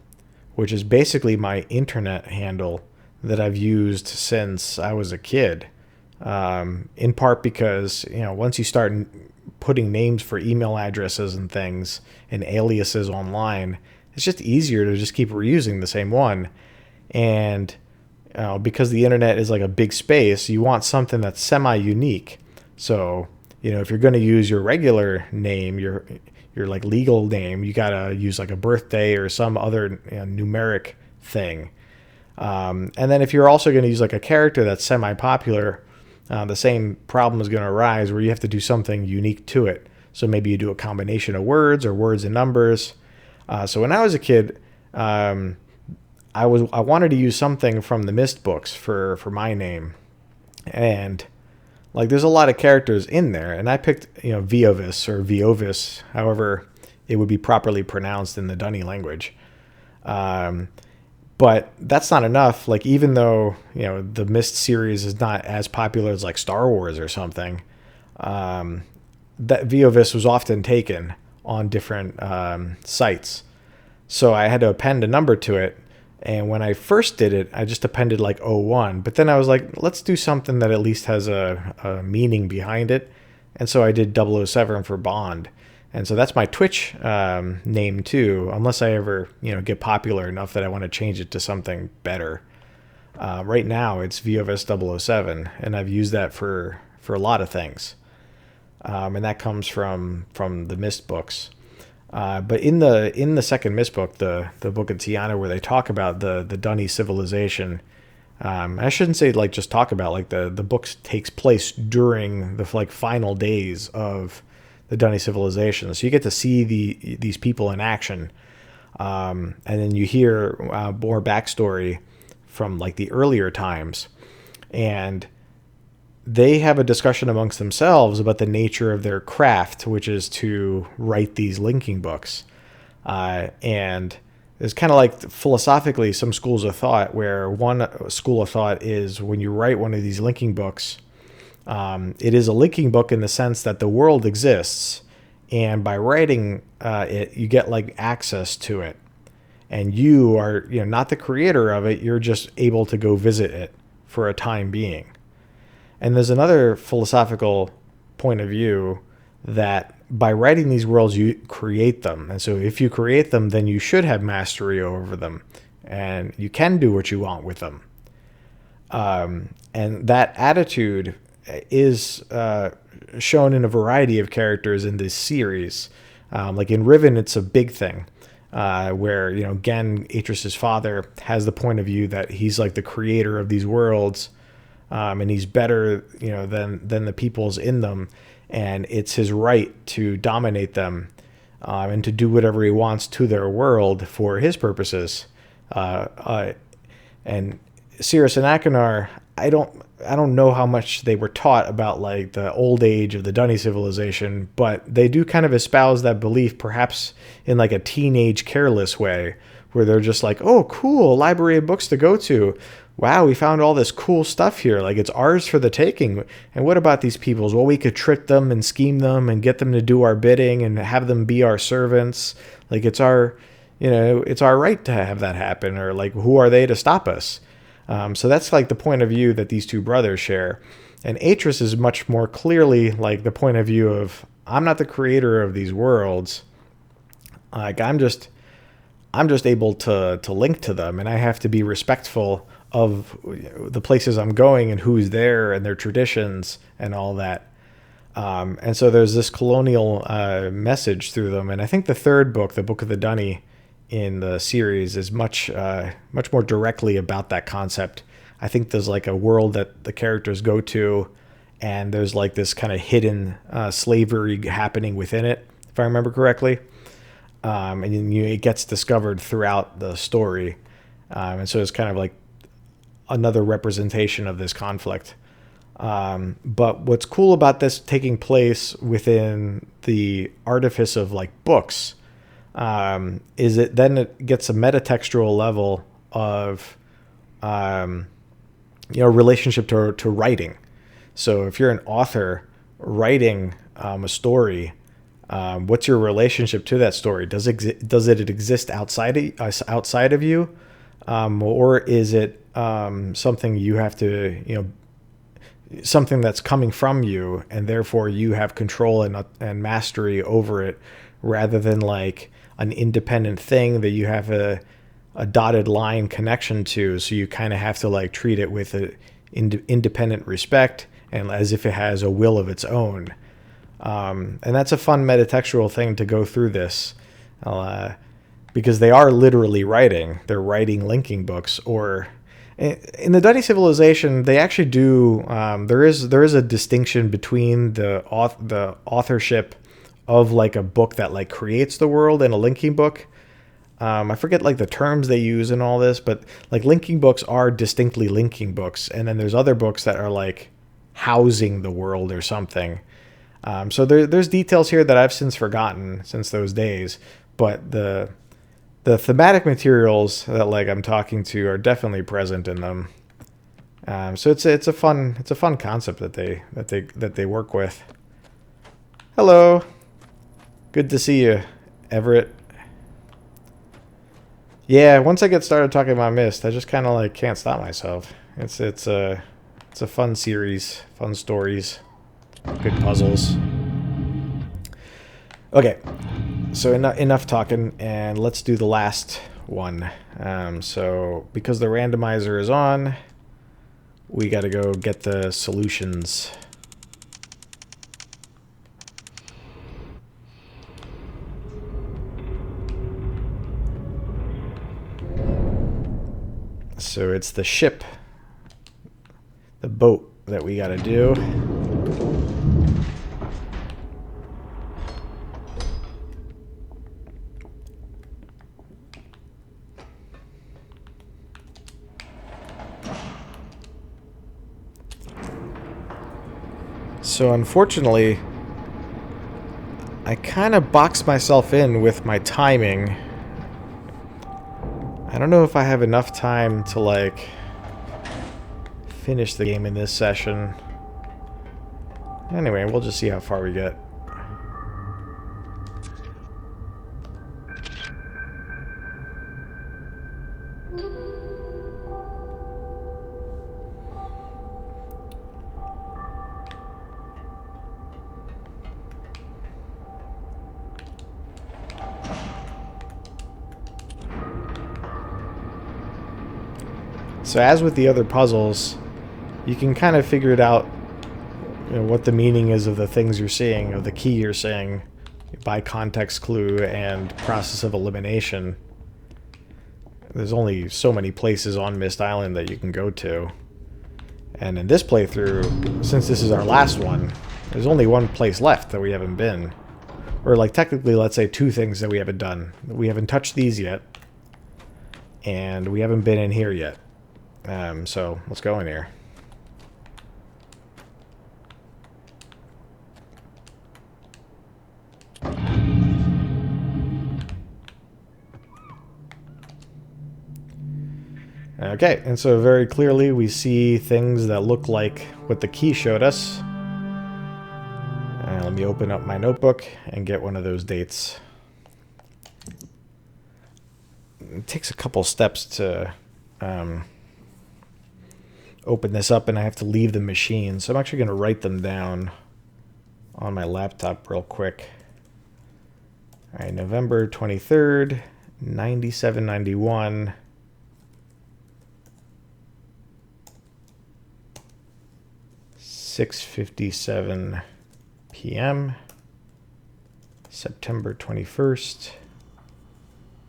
which is basically my internet handle that I've used since I was a kid. In part because, once you start putting names for email addresses and things and aliases online, it's just easier to just keep reusing the same one. And because the internet is like a big space, you want something that's semi-unique. So, if you're going to use your regular name, your like legal name, you got to use like a birthday or some other numeric thing. And then if you're also going to use like a character that's semi-popular, the same problem is going to arise where you have to do something unique to it. So maybe you do a combination of words or words and numbers. So when I was a kid, I wanted to use something from the Myst books for my name, and like there's a lot of characters in there, and I picked Viovis or Viovis, however it would be properly pronounced in the Dunny language. But that's not enough. Like, even though, the Myst series is not as popular as like Star Wars or something, that Viovis was often taken on different sites. So I had to append a number to it. And when I first did it, I just appended like 01. But then I was like, let's do something that at least has a meaning behind it. And so I did 007 for Bond. And so that's my Twitch name too, unless I ever, get popular enough that I want to change it to something better. Right now it's VOS007, and I've used that for a lot of things. And that comes from the Myst books. But in the second Myst book, the book of Tiana, where they talk about the Dunny civilization, I shouldn't say like just talk about, like the book takes place during the like final days of the Dunny civilization, so you get to see these people in action, and then you hear more backstory from like the earlier times, and they have a discussion amongst themselves about the nature of their craft, which is to write these linking books, and there's kind of like philosophically some schools of thought, where one school of thought is when you write one of these linking books, it is a linking book in the sense that the world exists, and by writing it, you get like access to it, and you are not the creator of it. You're just able to go visit it for a time being. And there's another philosophical point of view that by writing these worlds, you create them, and so if you create them, then you should have mastery over them, and you can do what you want with them. And that attitude is shown in a variety of characters in this series. Like in Riven, it's a big thing, where Gen, Atris's father, has the point of view that he's like the creator of these worlds, and he's better than the peoples in them, and it's his right to dominate them, and to do whatever he wants to their world for his purposes. And Cirrus and Achenar, I don't know how much they were taught about like the old age of the Dunny civilization, but they do kind of espouse that belief, perhaps in like a teenage careless way, where they're just like, oh, cool, library of books to go to. Wow, we found all this cool stuff here. Like, it's ours for the taking. And what about these peoples? Well, we could trick them and scheme them and get them to do our bidding and have them be our servants. Like, it's our right to have that happen. Or like, who are they to stop us? So that's like the point of view that these two brothers share. And Atris is much more clearly like the point of view of, I'm not the creator of these worlds. Like, I'm just able to link to them, and I have to be respectful of the places I'm going and who's there and their traditions and all that. And so there's this colonial message through them. And I think the third book, the Book of the Dunny, in the series is much more directly about that concept. I think there's like a world that the characters go to, and there's like this kind of hidden slavery happening within it, if I remember correctly. And it gets discovered throughout the story. And so it's kind of like another representation of this conflict. But what's cool about this taking place within the artifice of like books, is it then it gets a metatextual level of relationship to writing. So if you're an author writing a story, What's your relationship to that story? Does it exist outside of you, or is it something you have to, something that's coming from you, and therefore you have control and mastery over it, rather than like an independent thing that you have a dotted line connection to, so you kind of have to like treat it with a independent respect and as if it has a will of its own. And that's a fun metatextual thing to go through this, because they are literally writing. They're writing linking books. Or in the Dutty Civilization, they actually do. There is a distinction between the authorship of like a book that like creates the world and a linking book. I forget like the terms they use and all this, but like linking books are distinctly linking books, and then there's other books that are like housing the world or something. So there's details here that I've since forgotten since those days, but the thematic materials that like I'm talking to are definitely present in them. So it's a fun concept that they work with. Hello, good to see you, Everett. Yeah, once I get started talking about Myst, I just kind of like can't stop myself. It's a fun series, fun stories, good puzzles. Okay, so enough talking, and let's do the last one. So because the randomizer is on, we got to go get the solutions. So it's the ship, the boat that we got to do. So unfortunately, I kind of boxed myself in with my timing. I don't know if I have enough time to like finish the game in this session. Anyway, we'll just see how far we get. So as with the other puzzles, you can kind of figure it out, what the meaning is of the things you're seeing, of the key you're seeing, by context clue and process of elimination. There's only so many places on Myst Island that you can go to. And in this playthrough, since this is our last one, there's only one place left that we haven't been. Or like technically, let's say 2 things that we haven't done. We haven't touched these yet, and we haven't been in here yet. So let's go in here. Okay, and so very clearly we see things that look like what the key showed us. Let me open up my notebook and get one of those dates. It takes a couple steps to open this up, and I have to leave the machine, so I'm actually going to write them down on my laptop real quick. All right, November 23rd, 9791. 6:57 p.m. September 21st,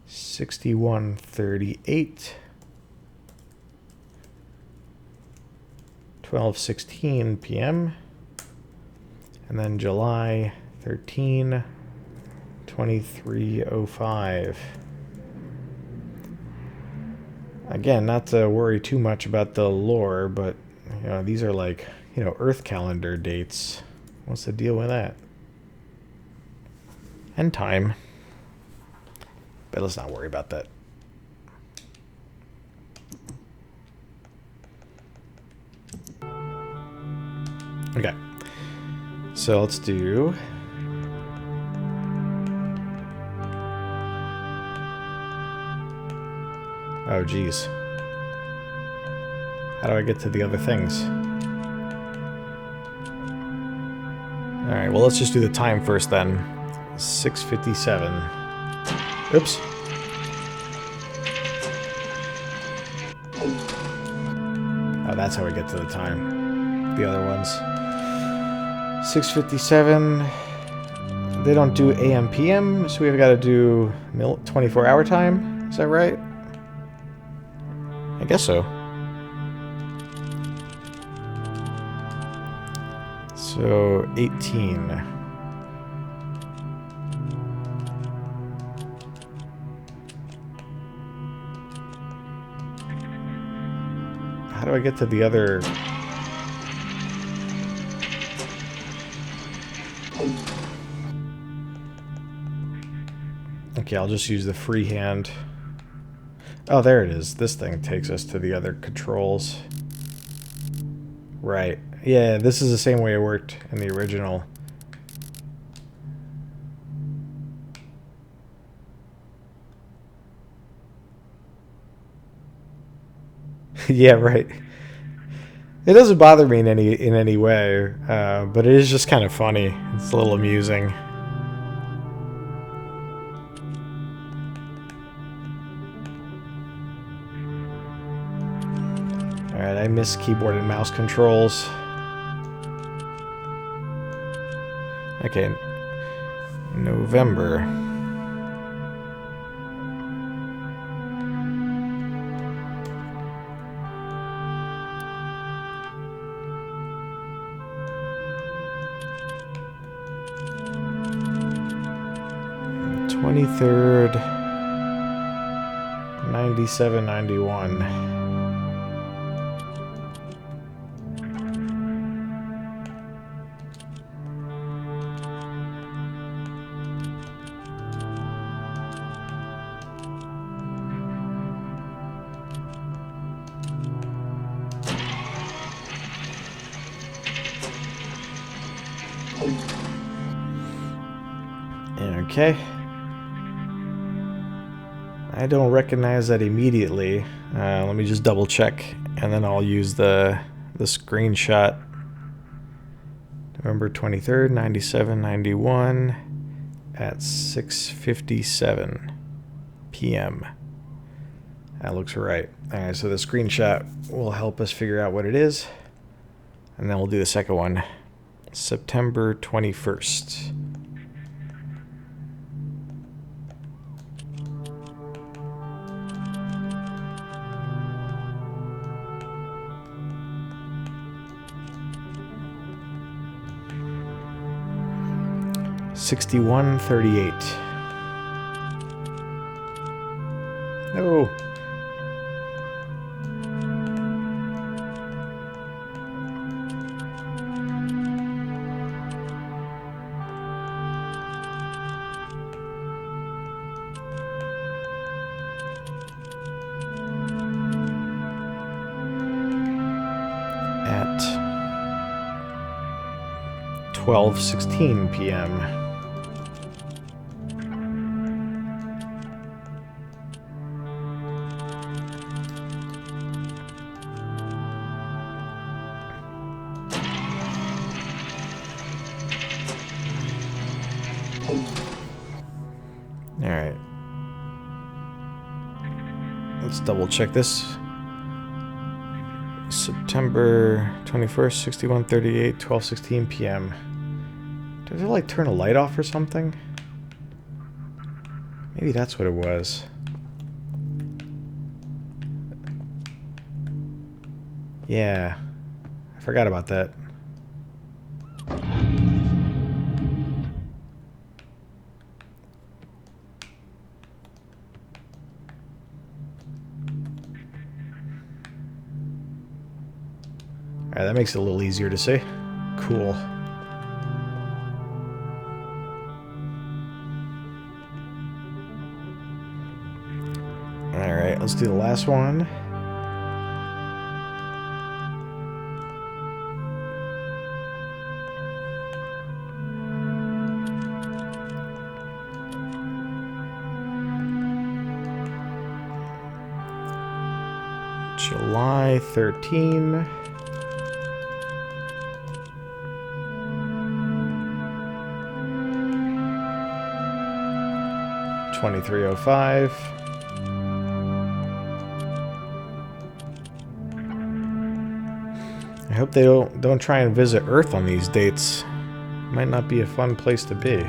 6138. 12:16 p.m. and then July 13, 2305. Again, not to worry too much about the lore, but these are like Earth calendar dates. What's the deal with that? And time. But let's not worry about that. Okay. So let's do Oh, geez. How do I get to the other things? Alright, well, let's just do the time first then. 6:57. Oops. Oh, that's how we get to the time. The other ones. 6:57. They don't do AM PM, so we've got to do 24-hour time. Is that right? I guess so. So 18. How do I get to the other? Okay, I'll just use the freehand. Oh, there it is. This thing takes us to the other controls. Right. Yeah, this is the same way it worked in the original. Yeah, right. It doesn't bother me in any way, but it is just kind of funny. It's a little amusing. Alright, I miss keyboard and mouse controls. Okay. November. '23rd. 97, 91. Okay. I don't recognize that immediately. Let me just double check, and then I'll use the screenshot. November 23rd, 97, 91 at 6:57 p.m. That looks right. Alright, so the screenshot will help us figure out what it is. And then we'll do the second one. September 21st. $61.38. No. At 12:16 p.m. Alright. Let's double check this. September 21st, 61:38, 12:16 p.m. Did it like turn a light off or something? Maybe that's what it was. Yeah. I forgot about that. Alright, that makes it a little easier to see. Cool. Alright, let's do the last one. July 13. $23.05. I hope they don't try and visit Earth on these dates. Might not be a fun place to be.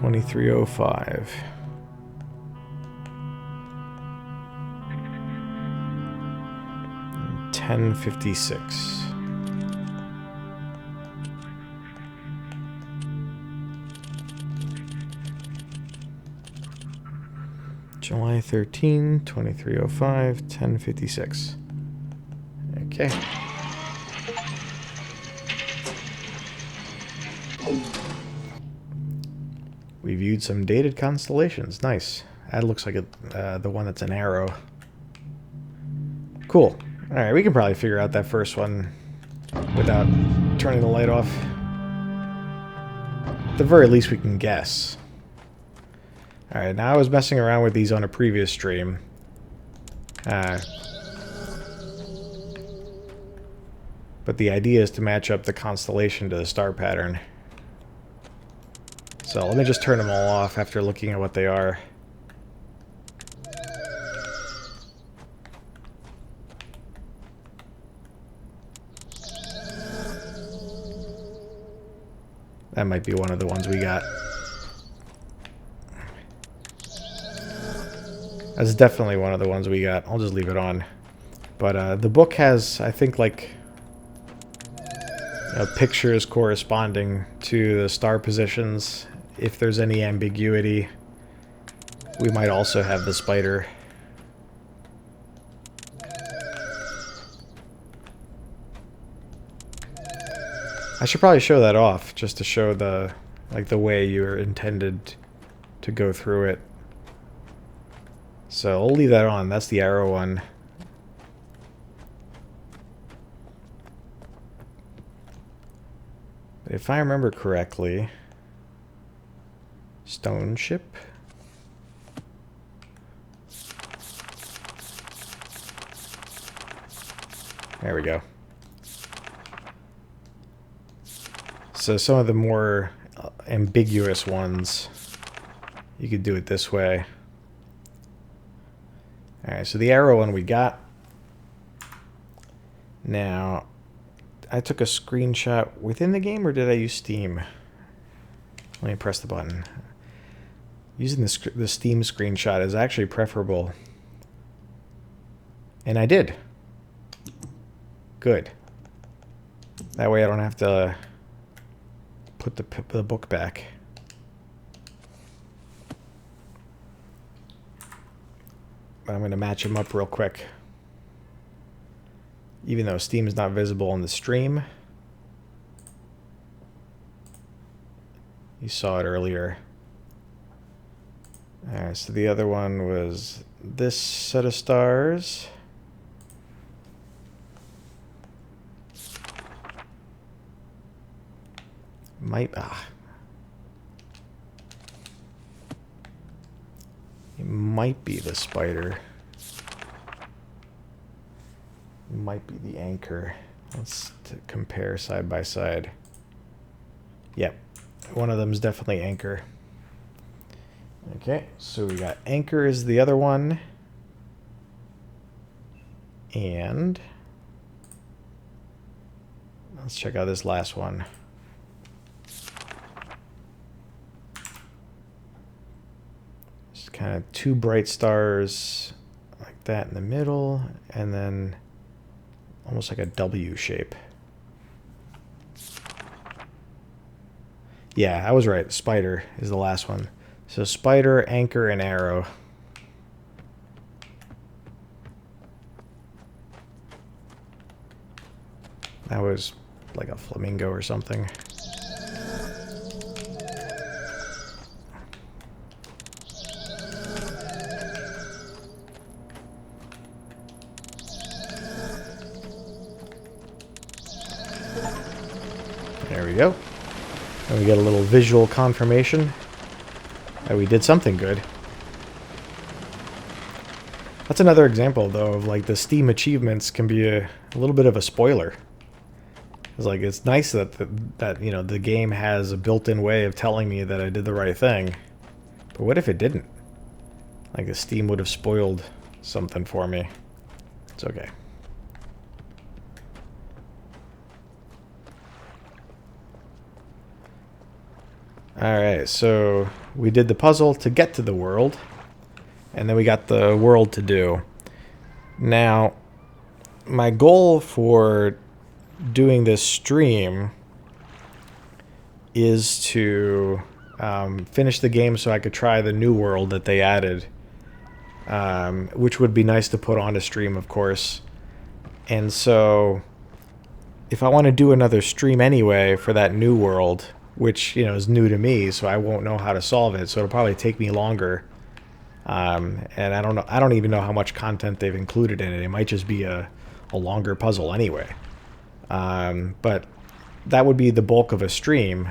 $23.05. $10.56. July 13, 2305, 1056. Okay. We viewed some dated constellations. Nice. That looks like the one that's an arrow. Cool. Alright, we can probably figure out that first one without turning the light off. At the very least, we can guess. Alright, now I was messing around with these on a previous stream. But the idea is to match up the constellation to the star pattern. So let me just turn them all off after looking at what they are. That might be one of the ones we got. That's definitely one of the ones we got. I'll just leave it on. But the book has, I think, like, pictures corresponding to the star positions. If there's any ambiguity, we might also have the spider. I should probably show that off, just to show the way you're intended to go through it. So I'll leave that on. That's the arrow one. If I remember correctly, stone ship. There we go. So some of the more ambiguous ones, you could do it this way. Alright, so the arrow one we got. Now, I took a screenshot within the game, or did I use Steam? Let me press the button. Using the Steam screenshot is actually preferable. And I did. Good. That way I don't have to put the book back. But I'm going to match them up real quick. Even though Steam is not visible on the stream. You saw it earlier. Alright, so the other one was this set of stars. It might be the spider. It might be the anchor. Let's compare side by side. Yep, one of them is definitely anchor. Okay, so we got anchor is the other one. And let's check out this last one. Just kind of two bright stars like that in the middle, and then almost like a W shape. Yeah, I was right. Spider is the last one. So spider, anchor, and arrow. That was like a flamingo or something. There we go. And we get a little visual confirmation. we did something good. That's another example, though, of like the Steam achievements can be a little bit of a spoiler. It's like it's nice that that you know the game has a built-in way of telling me that I did the right thing. But what if it didn't? Like the Steam would have spoiled something for me. It's okay. Alright, so we did the puzzle to get to the world, and then we got the world to do. Now, my goal for doing this stream is to finish the game so I could try the new world that they added, which would be nice to put on a stream, of course. And so, if I want to do another stream anyway for that new world, which, you know, is new to me, so I won't know how to solve it, so it'll probably take me longer. And I don't know. I don't even know how much content they've included in it. It might just be a longer puzzle anyway. But that would be the bulk of a stream.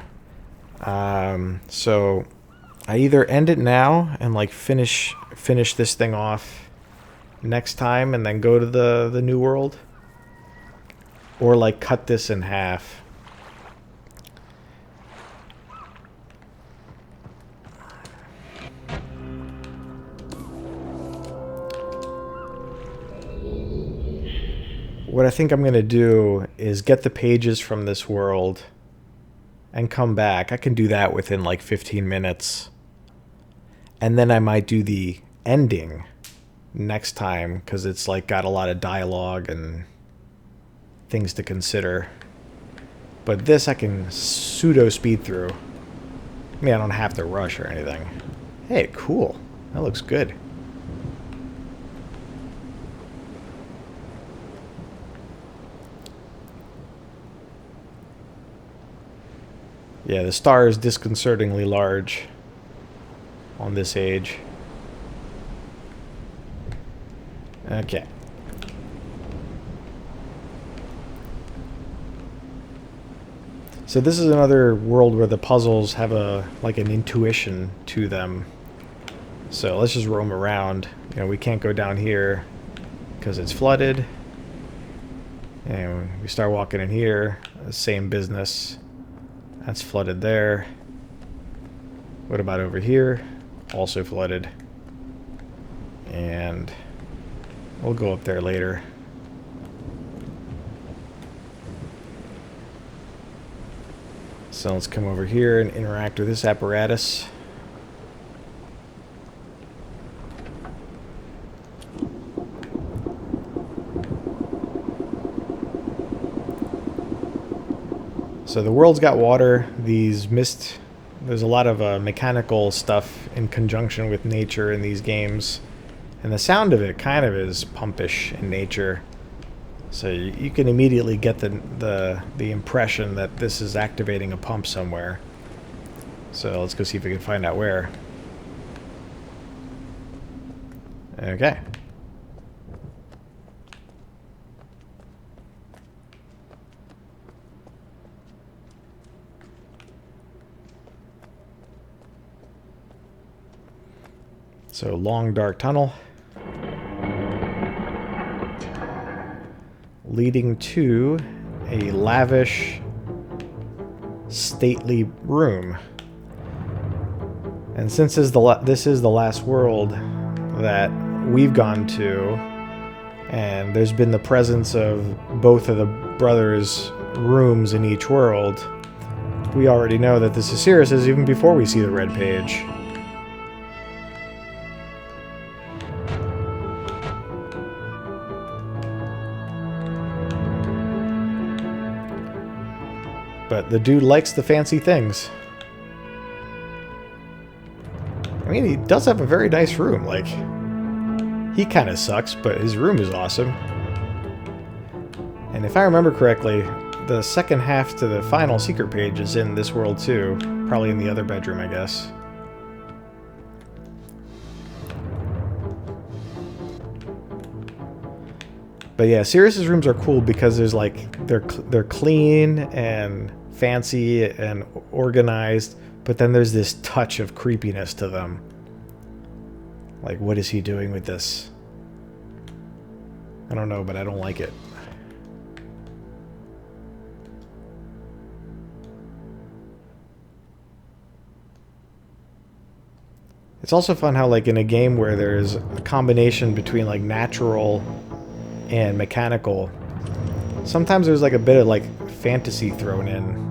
So I either end it now and like finish this thing off next time and then go to the new world, or like cut this in half. What I think I'm going to do is get the pages from this world and come back. I can do that within like 15 minutes. And then I might do the ending next time, because it's like got a lot of dialogue and things to consider. But this I can pseudo speed through. I mean, I don't have to rush or anything. Hey, cool. That looks good. Yeah, the star is disconcertingly large on this age. Okay. So this is another world where the puzzles have like an intuition to them. So let's just roam around. You know, we can't go down here because it's flooded. And we start walking in here, same business. That's flooded there. What about over here? Also flooded. And we'll go up there later. So let's come over here and interact with this apparatus. So the world's got water. These Myst, there's a lot of mechanical stuff in conjunction with nature in these games, and the sound of it kind of is pumpish in nature. So you can immediately get the impression that this is activating a pump somewhere. So let's go see if we can find out where. Okay. So, long dark tunnel leading to a lavish, stately room. And since this is the last world that we've gone to, and there's been the presence of both of the brothers' rooms in each world, we already know that this is serious even before we see the red page. But the dude likes the fancy things. I mean, he does have a very nice room. Like, he kind of sucks, but his room is awesome. And if I remember correctly, the second half to the final secret page is in this world too. Probably in the other bedroom, I guess. But yeah, Sirius's rooms are cool because there's like they're clean and fancy and organized, but then there's this touch of creepiness to them. Like, what is he doing with this? I don't know, but I don't like it. It's also fun how, like, in a game where there's a combination between, like, natural and mechanical, sometimes there's, like, a bit of, like, fantasy thrown in.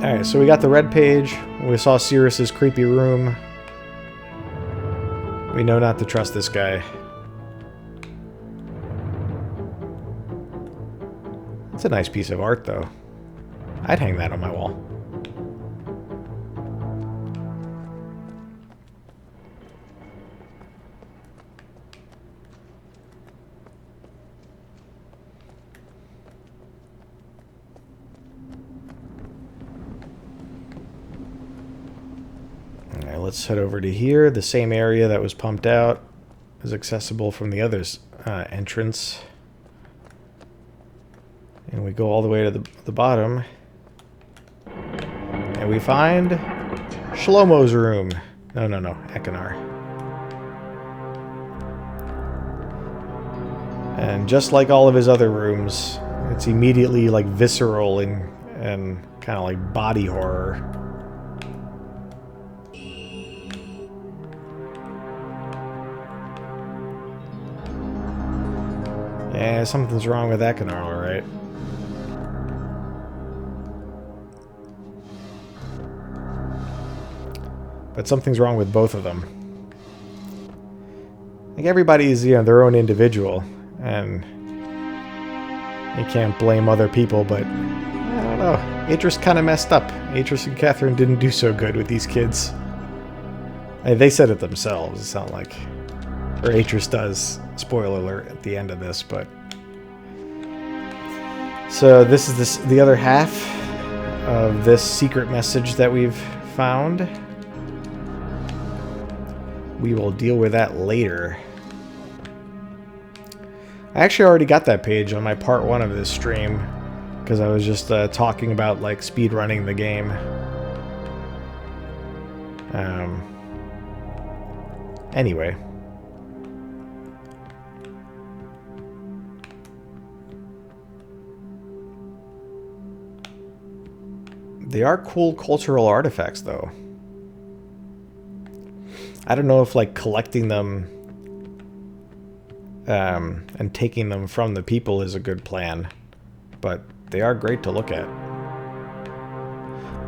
Alright, so we got the red page. We saw Sirius's creepy room. We know not to trust this guy. It's a nice piece of art, though. I'd hang that on my wall. Alright, let's head over to here. The same area that was pumped out is accessible from the other entrance. And we go all the way to the bottom. And we find Shlomo's room. No, Ekinar. And just like all of his other rooms, it's immediately like visceral and kind of like body horror. Yeah, something's wrong with Ekinar, alright. But something's wrong with both of them. Like, everybody's, you know, their own individual, and you can't blame other people, but I don't know. Atris kind of messed up. Atris and Catherine didn't do so good with these kids. They said it themselves, it's not like... Or Atris does. Spoiler alert at the end of this, but... So this is the other half of this secret message that we've found. We will deal with that later. I actually already got that page on my part 1 of this stream, because I was just talking about, like, speedrunning the game. Anyway. They are cool cultural artifacts, though. I don't know if, like, collecting them and taking them from the people is a good plan, but they are great to look at.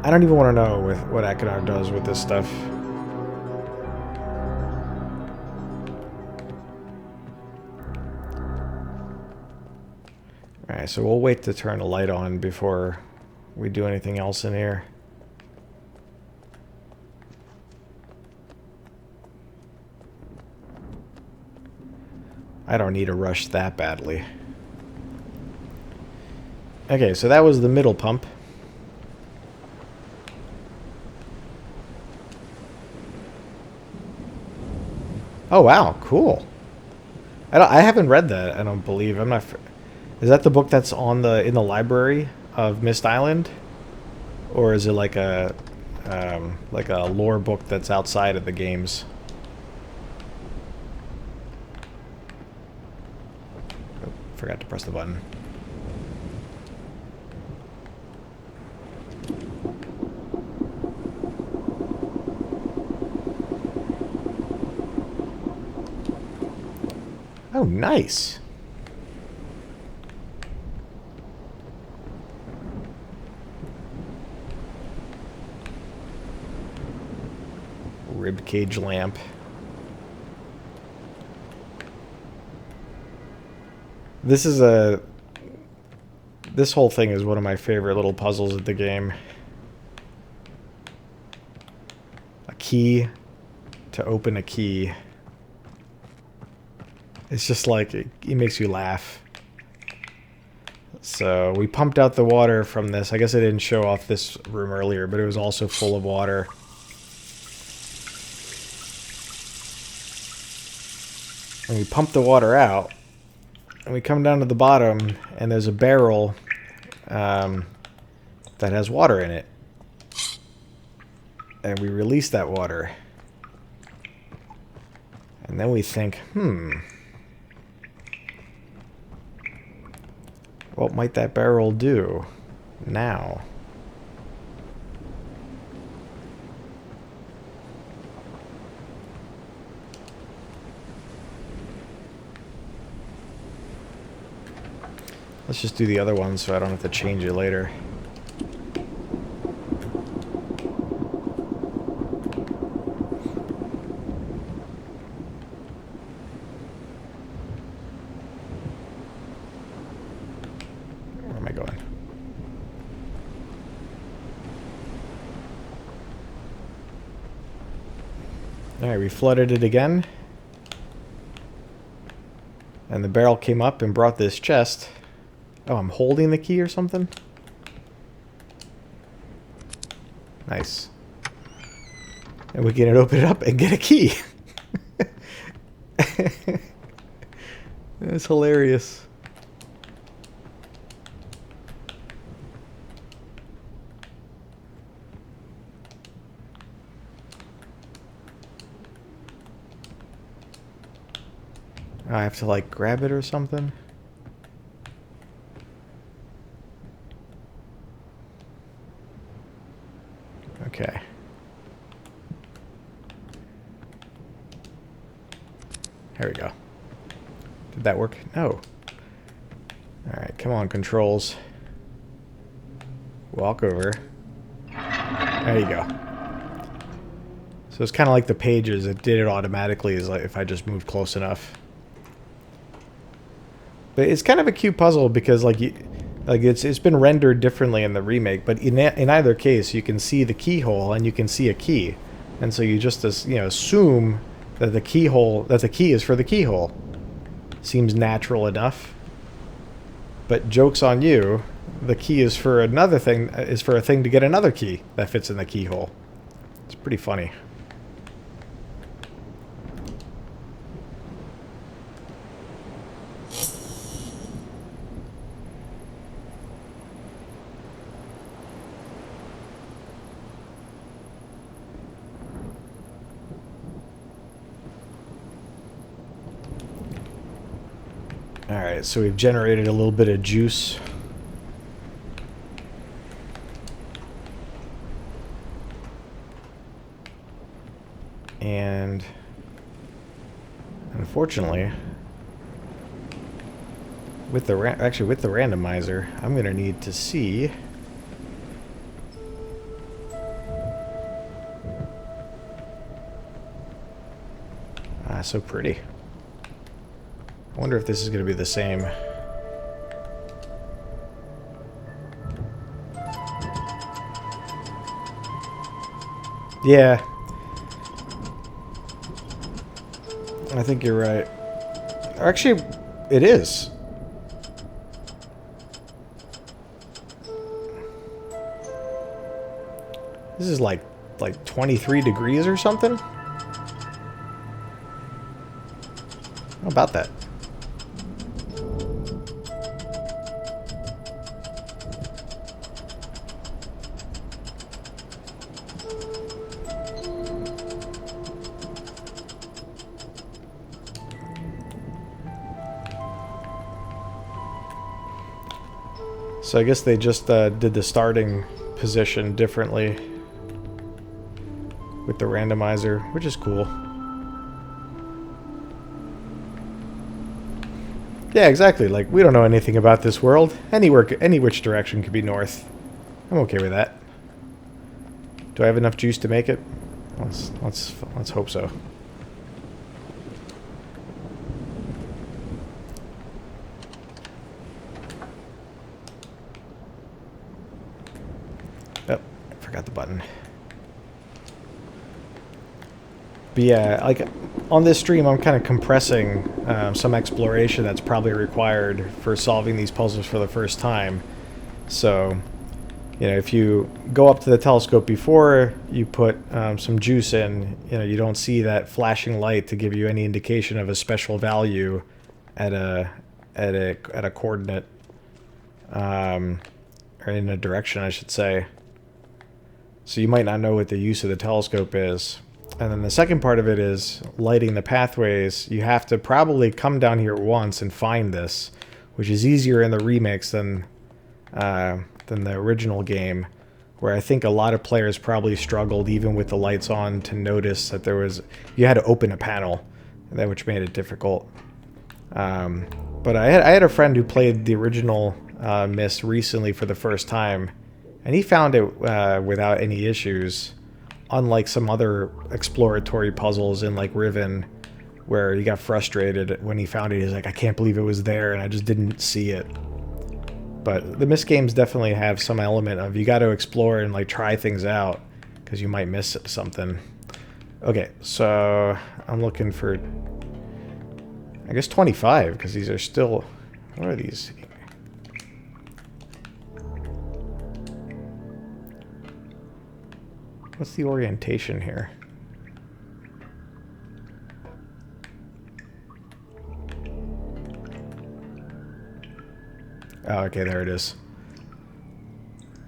I don't even want to know what Ekinar does with this stuff. Alright, so we'll wait to turn the light on before we do anything else in here. I don't need to rush that badly. Okay, so that was the middle pump. Oh wow, cool. I haven't read that. I don't believe. I'm not. Is that the book that's in the library of Myst Island, or is it like a lore book that's outside of the games? Oh, forgot to press the button. Oh, nice. Ribcage lamp. This whole thing is one of my favorite little puzzles of the game. A key to open a key. It's just like, it makes you laugh. So we pumped out the water from this. I guess I didn't show off this room earlier, but it was also full of water. And we pump the water out. And we come down to the bottom, and there's a barrel that has water in it. And we release that water. And then we think, what might that barrel do now? Let's just do the other one so I don't have to change it later. Where am I going? Alright, we flooded it again. And the barrel came up and brought this chest. Oh, I'm holding the key or something? Nice. And we can open it up and get a key. That's hilarious. I have to like grab it or something. Okay. There we go. Did that work? No. Alright, come on, controls. Walk over. There you go. So it's kind of like the pages. It did it automatically as like if I just moved close enough. But it's kind of a cute puzzle because like it's been rendered differently in the remake, but in either case you can see the keyhole and you can see a key, and so you just assume that the key is for the keyhole. Seems natural enough. But joke's on you, the key is for another thing, is for a thing to get another key that fits in the keyhole. It's pretty funny. Alright, so we've generated a little bit of juice. And unfortunately, with the randomizer, I'm going to need to see so pretty. I wonder if this is going to be the same. Yeah. I think you're right. Actually, it is. This is like 23 degrees or something? How about that? So I guess they just did the starting position differently with the randomizer, which is cool. Yeah, exactly. Like, we don't know anything about this world. Any which direction could be north. I'm okay with that. Do I have enough juice to make it? Let's hope so. Oh, I forgot the button. But yeah, like on this stream, I'm kind of compressing some exploration that's probably required for solving these puzzles for the first time. So You know, if you go up to the telescope before you put some juice in, you know, you don't see that flashing light to give you any indication of a special value at a coordinate, or in a direction, I should say. So you might not know what the use of the telescope is. And then the second part of it is lighting the pathways. You have to probably come down here once and find this, which is easier in the remakes than the original game, where I think a lot of players probably struggled, even with the lights on, to notice that you had to open a panel, which made it difficult. But I had a friend who played the original Myst recently for the first time, and he found it without any issues, unlike some other exploratory puzzles in like Riven, where he got frustrated when he found it. He's like, I can't believe it was there and I just didn't see it. But the Myst games definitely have some element of you got to explore and like try things out, because you might miss something. Okay, so I'm looking for, I guess, 25, because these are still, what are these? What's the orientation here? Oh, okay, there it is.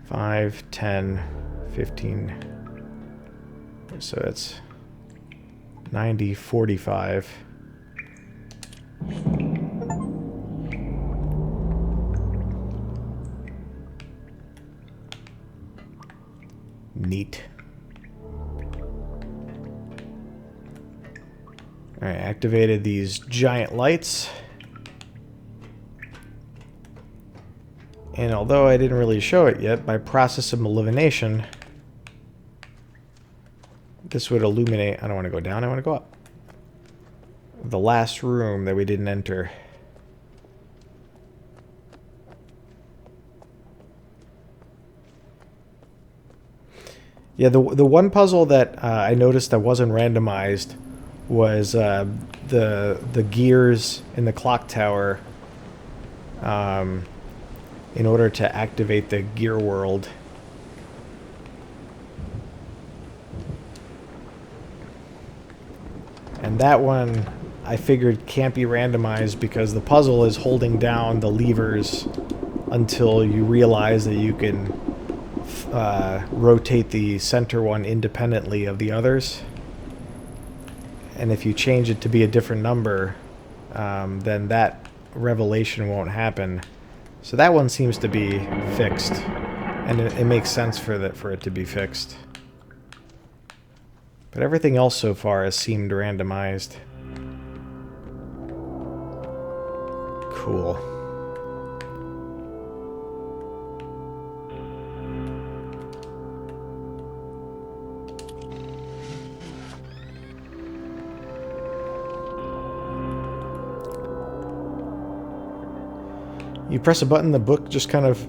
5, 10, 15. So it's 90, 45. Neat. All right, activated these giant lights. And although I didn't really show it yet, by process of elimination, this would illuminate. I don't want to go down, I want to go up. The last room that we didn't enter. Yeah, the one puzzle that I noticed that wasn't randomized was the gears in the clock tower. In order to activate the gear world. And that one I figured can't be randomized, because the puzzle is holding down the levers until you realize that you can rotate the center one independently of the others. And if you change it to be a different number, then that revelation won't happen. So that one seems to be fixed, and it makes sense for it to be fixed. But everything else so far has seemed randomized. Cool. You press a button, the book just kind of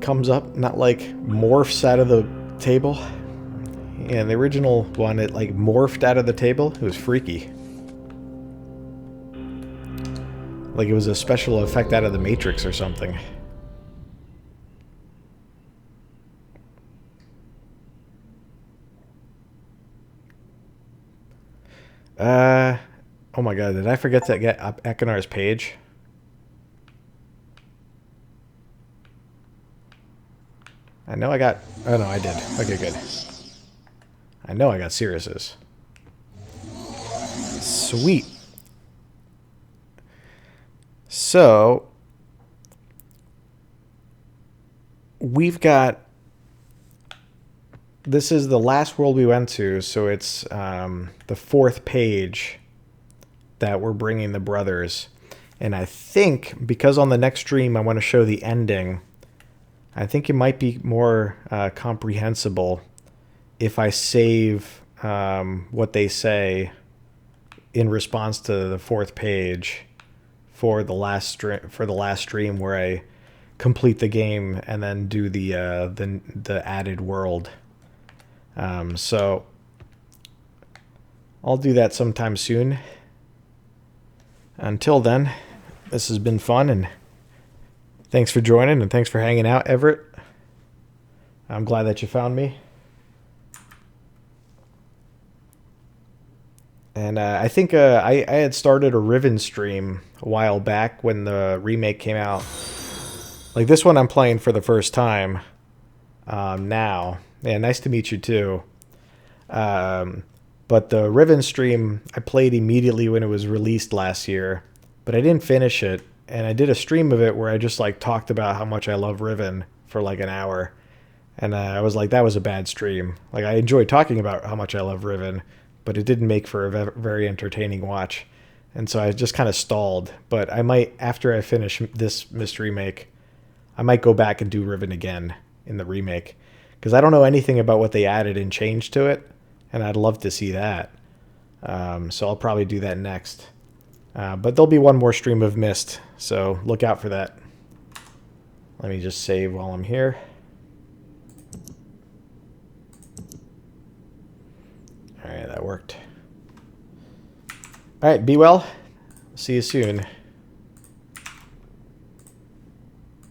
comes up, not like morphs out of the table. And the original one, it like morphed out of the table. It was freaky. Like it was a special effect out of the Matrix or something. Oh my god, did I forget to get Ekinar's page? I know I got... Oh, no, I did. Okay, good. I know I got Sirius's. Sweet. So, we've got... This is the last world we went to, so it's the fourth page that we're bringing the brothers. And I think, because on the next stream I want to show the ending... I think it might be more comprehensible if I save what they say in response to the fourth page for the last stream where I complete the game and then do the added world. So I'll do that sometime soon. Until then, this has been fun, and thanks for joining, and thanks for hanging out, Everett. I'm glad that you found me. And I think I had started a Riven stream a while back when the remake came out. Like this one I'm playing for the first time now. Yeah, nice to meet you too. But the Riven stream I played immediately when it was released last year, but I didn't finish it. And I did a stream of it where I just like talked about how much I love Riven for like an hour. And I was like, that was a bad stream. Like I enjoyed talking about how much I love Riven, but it didn't make for a very entertaining watch. And so I just kind of stalled. But I might, after I finish this Myst remake, I might go back and do Riven again in the remake. Because I don't know anything about what they added and changed to it. And I'd love to see that. So I'll probably do that next. But there'll be one more stream of Myst. So look out for that. Let me just save while I'm here. Alright, that worked. Alright, be well. See you soon.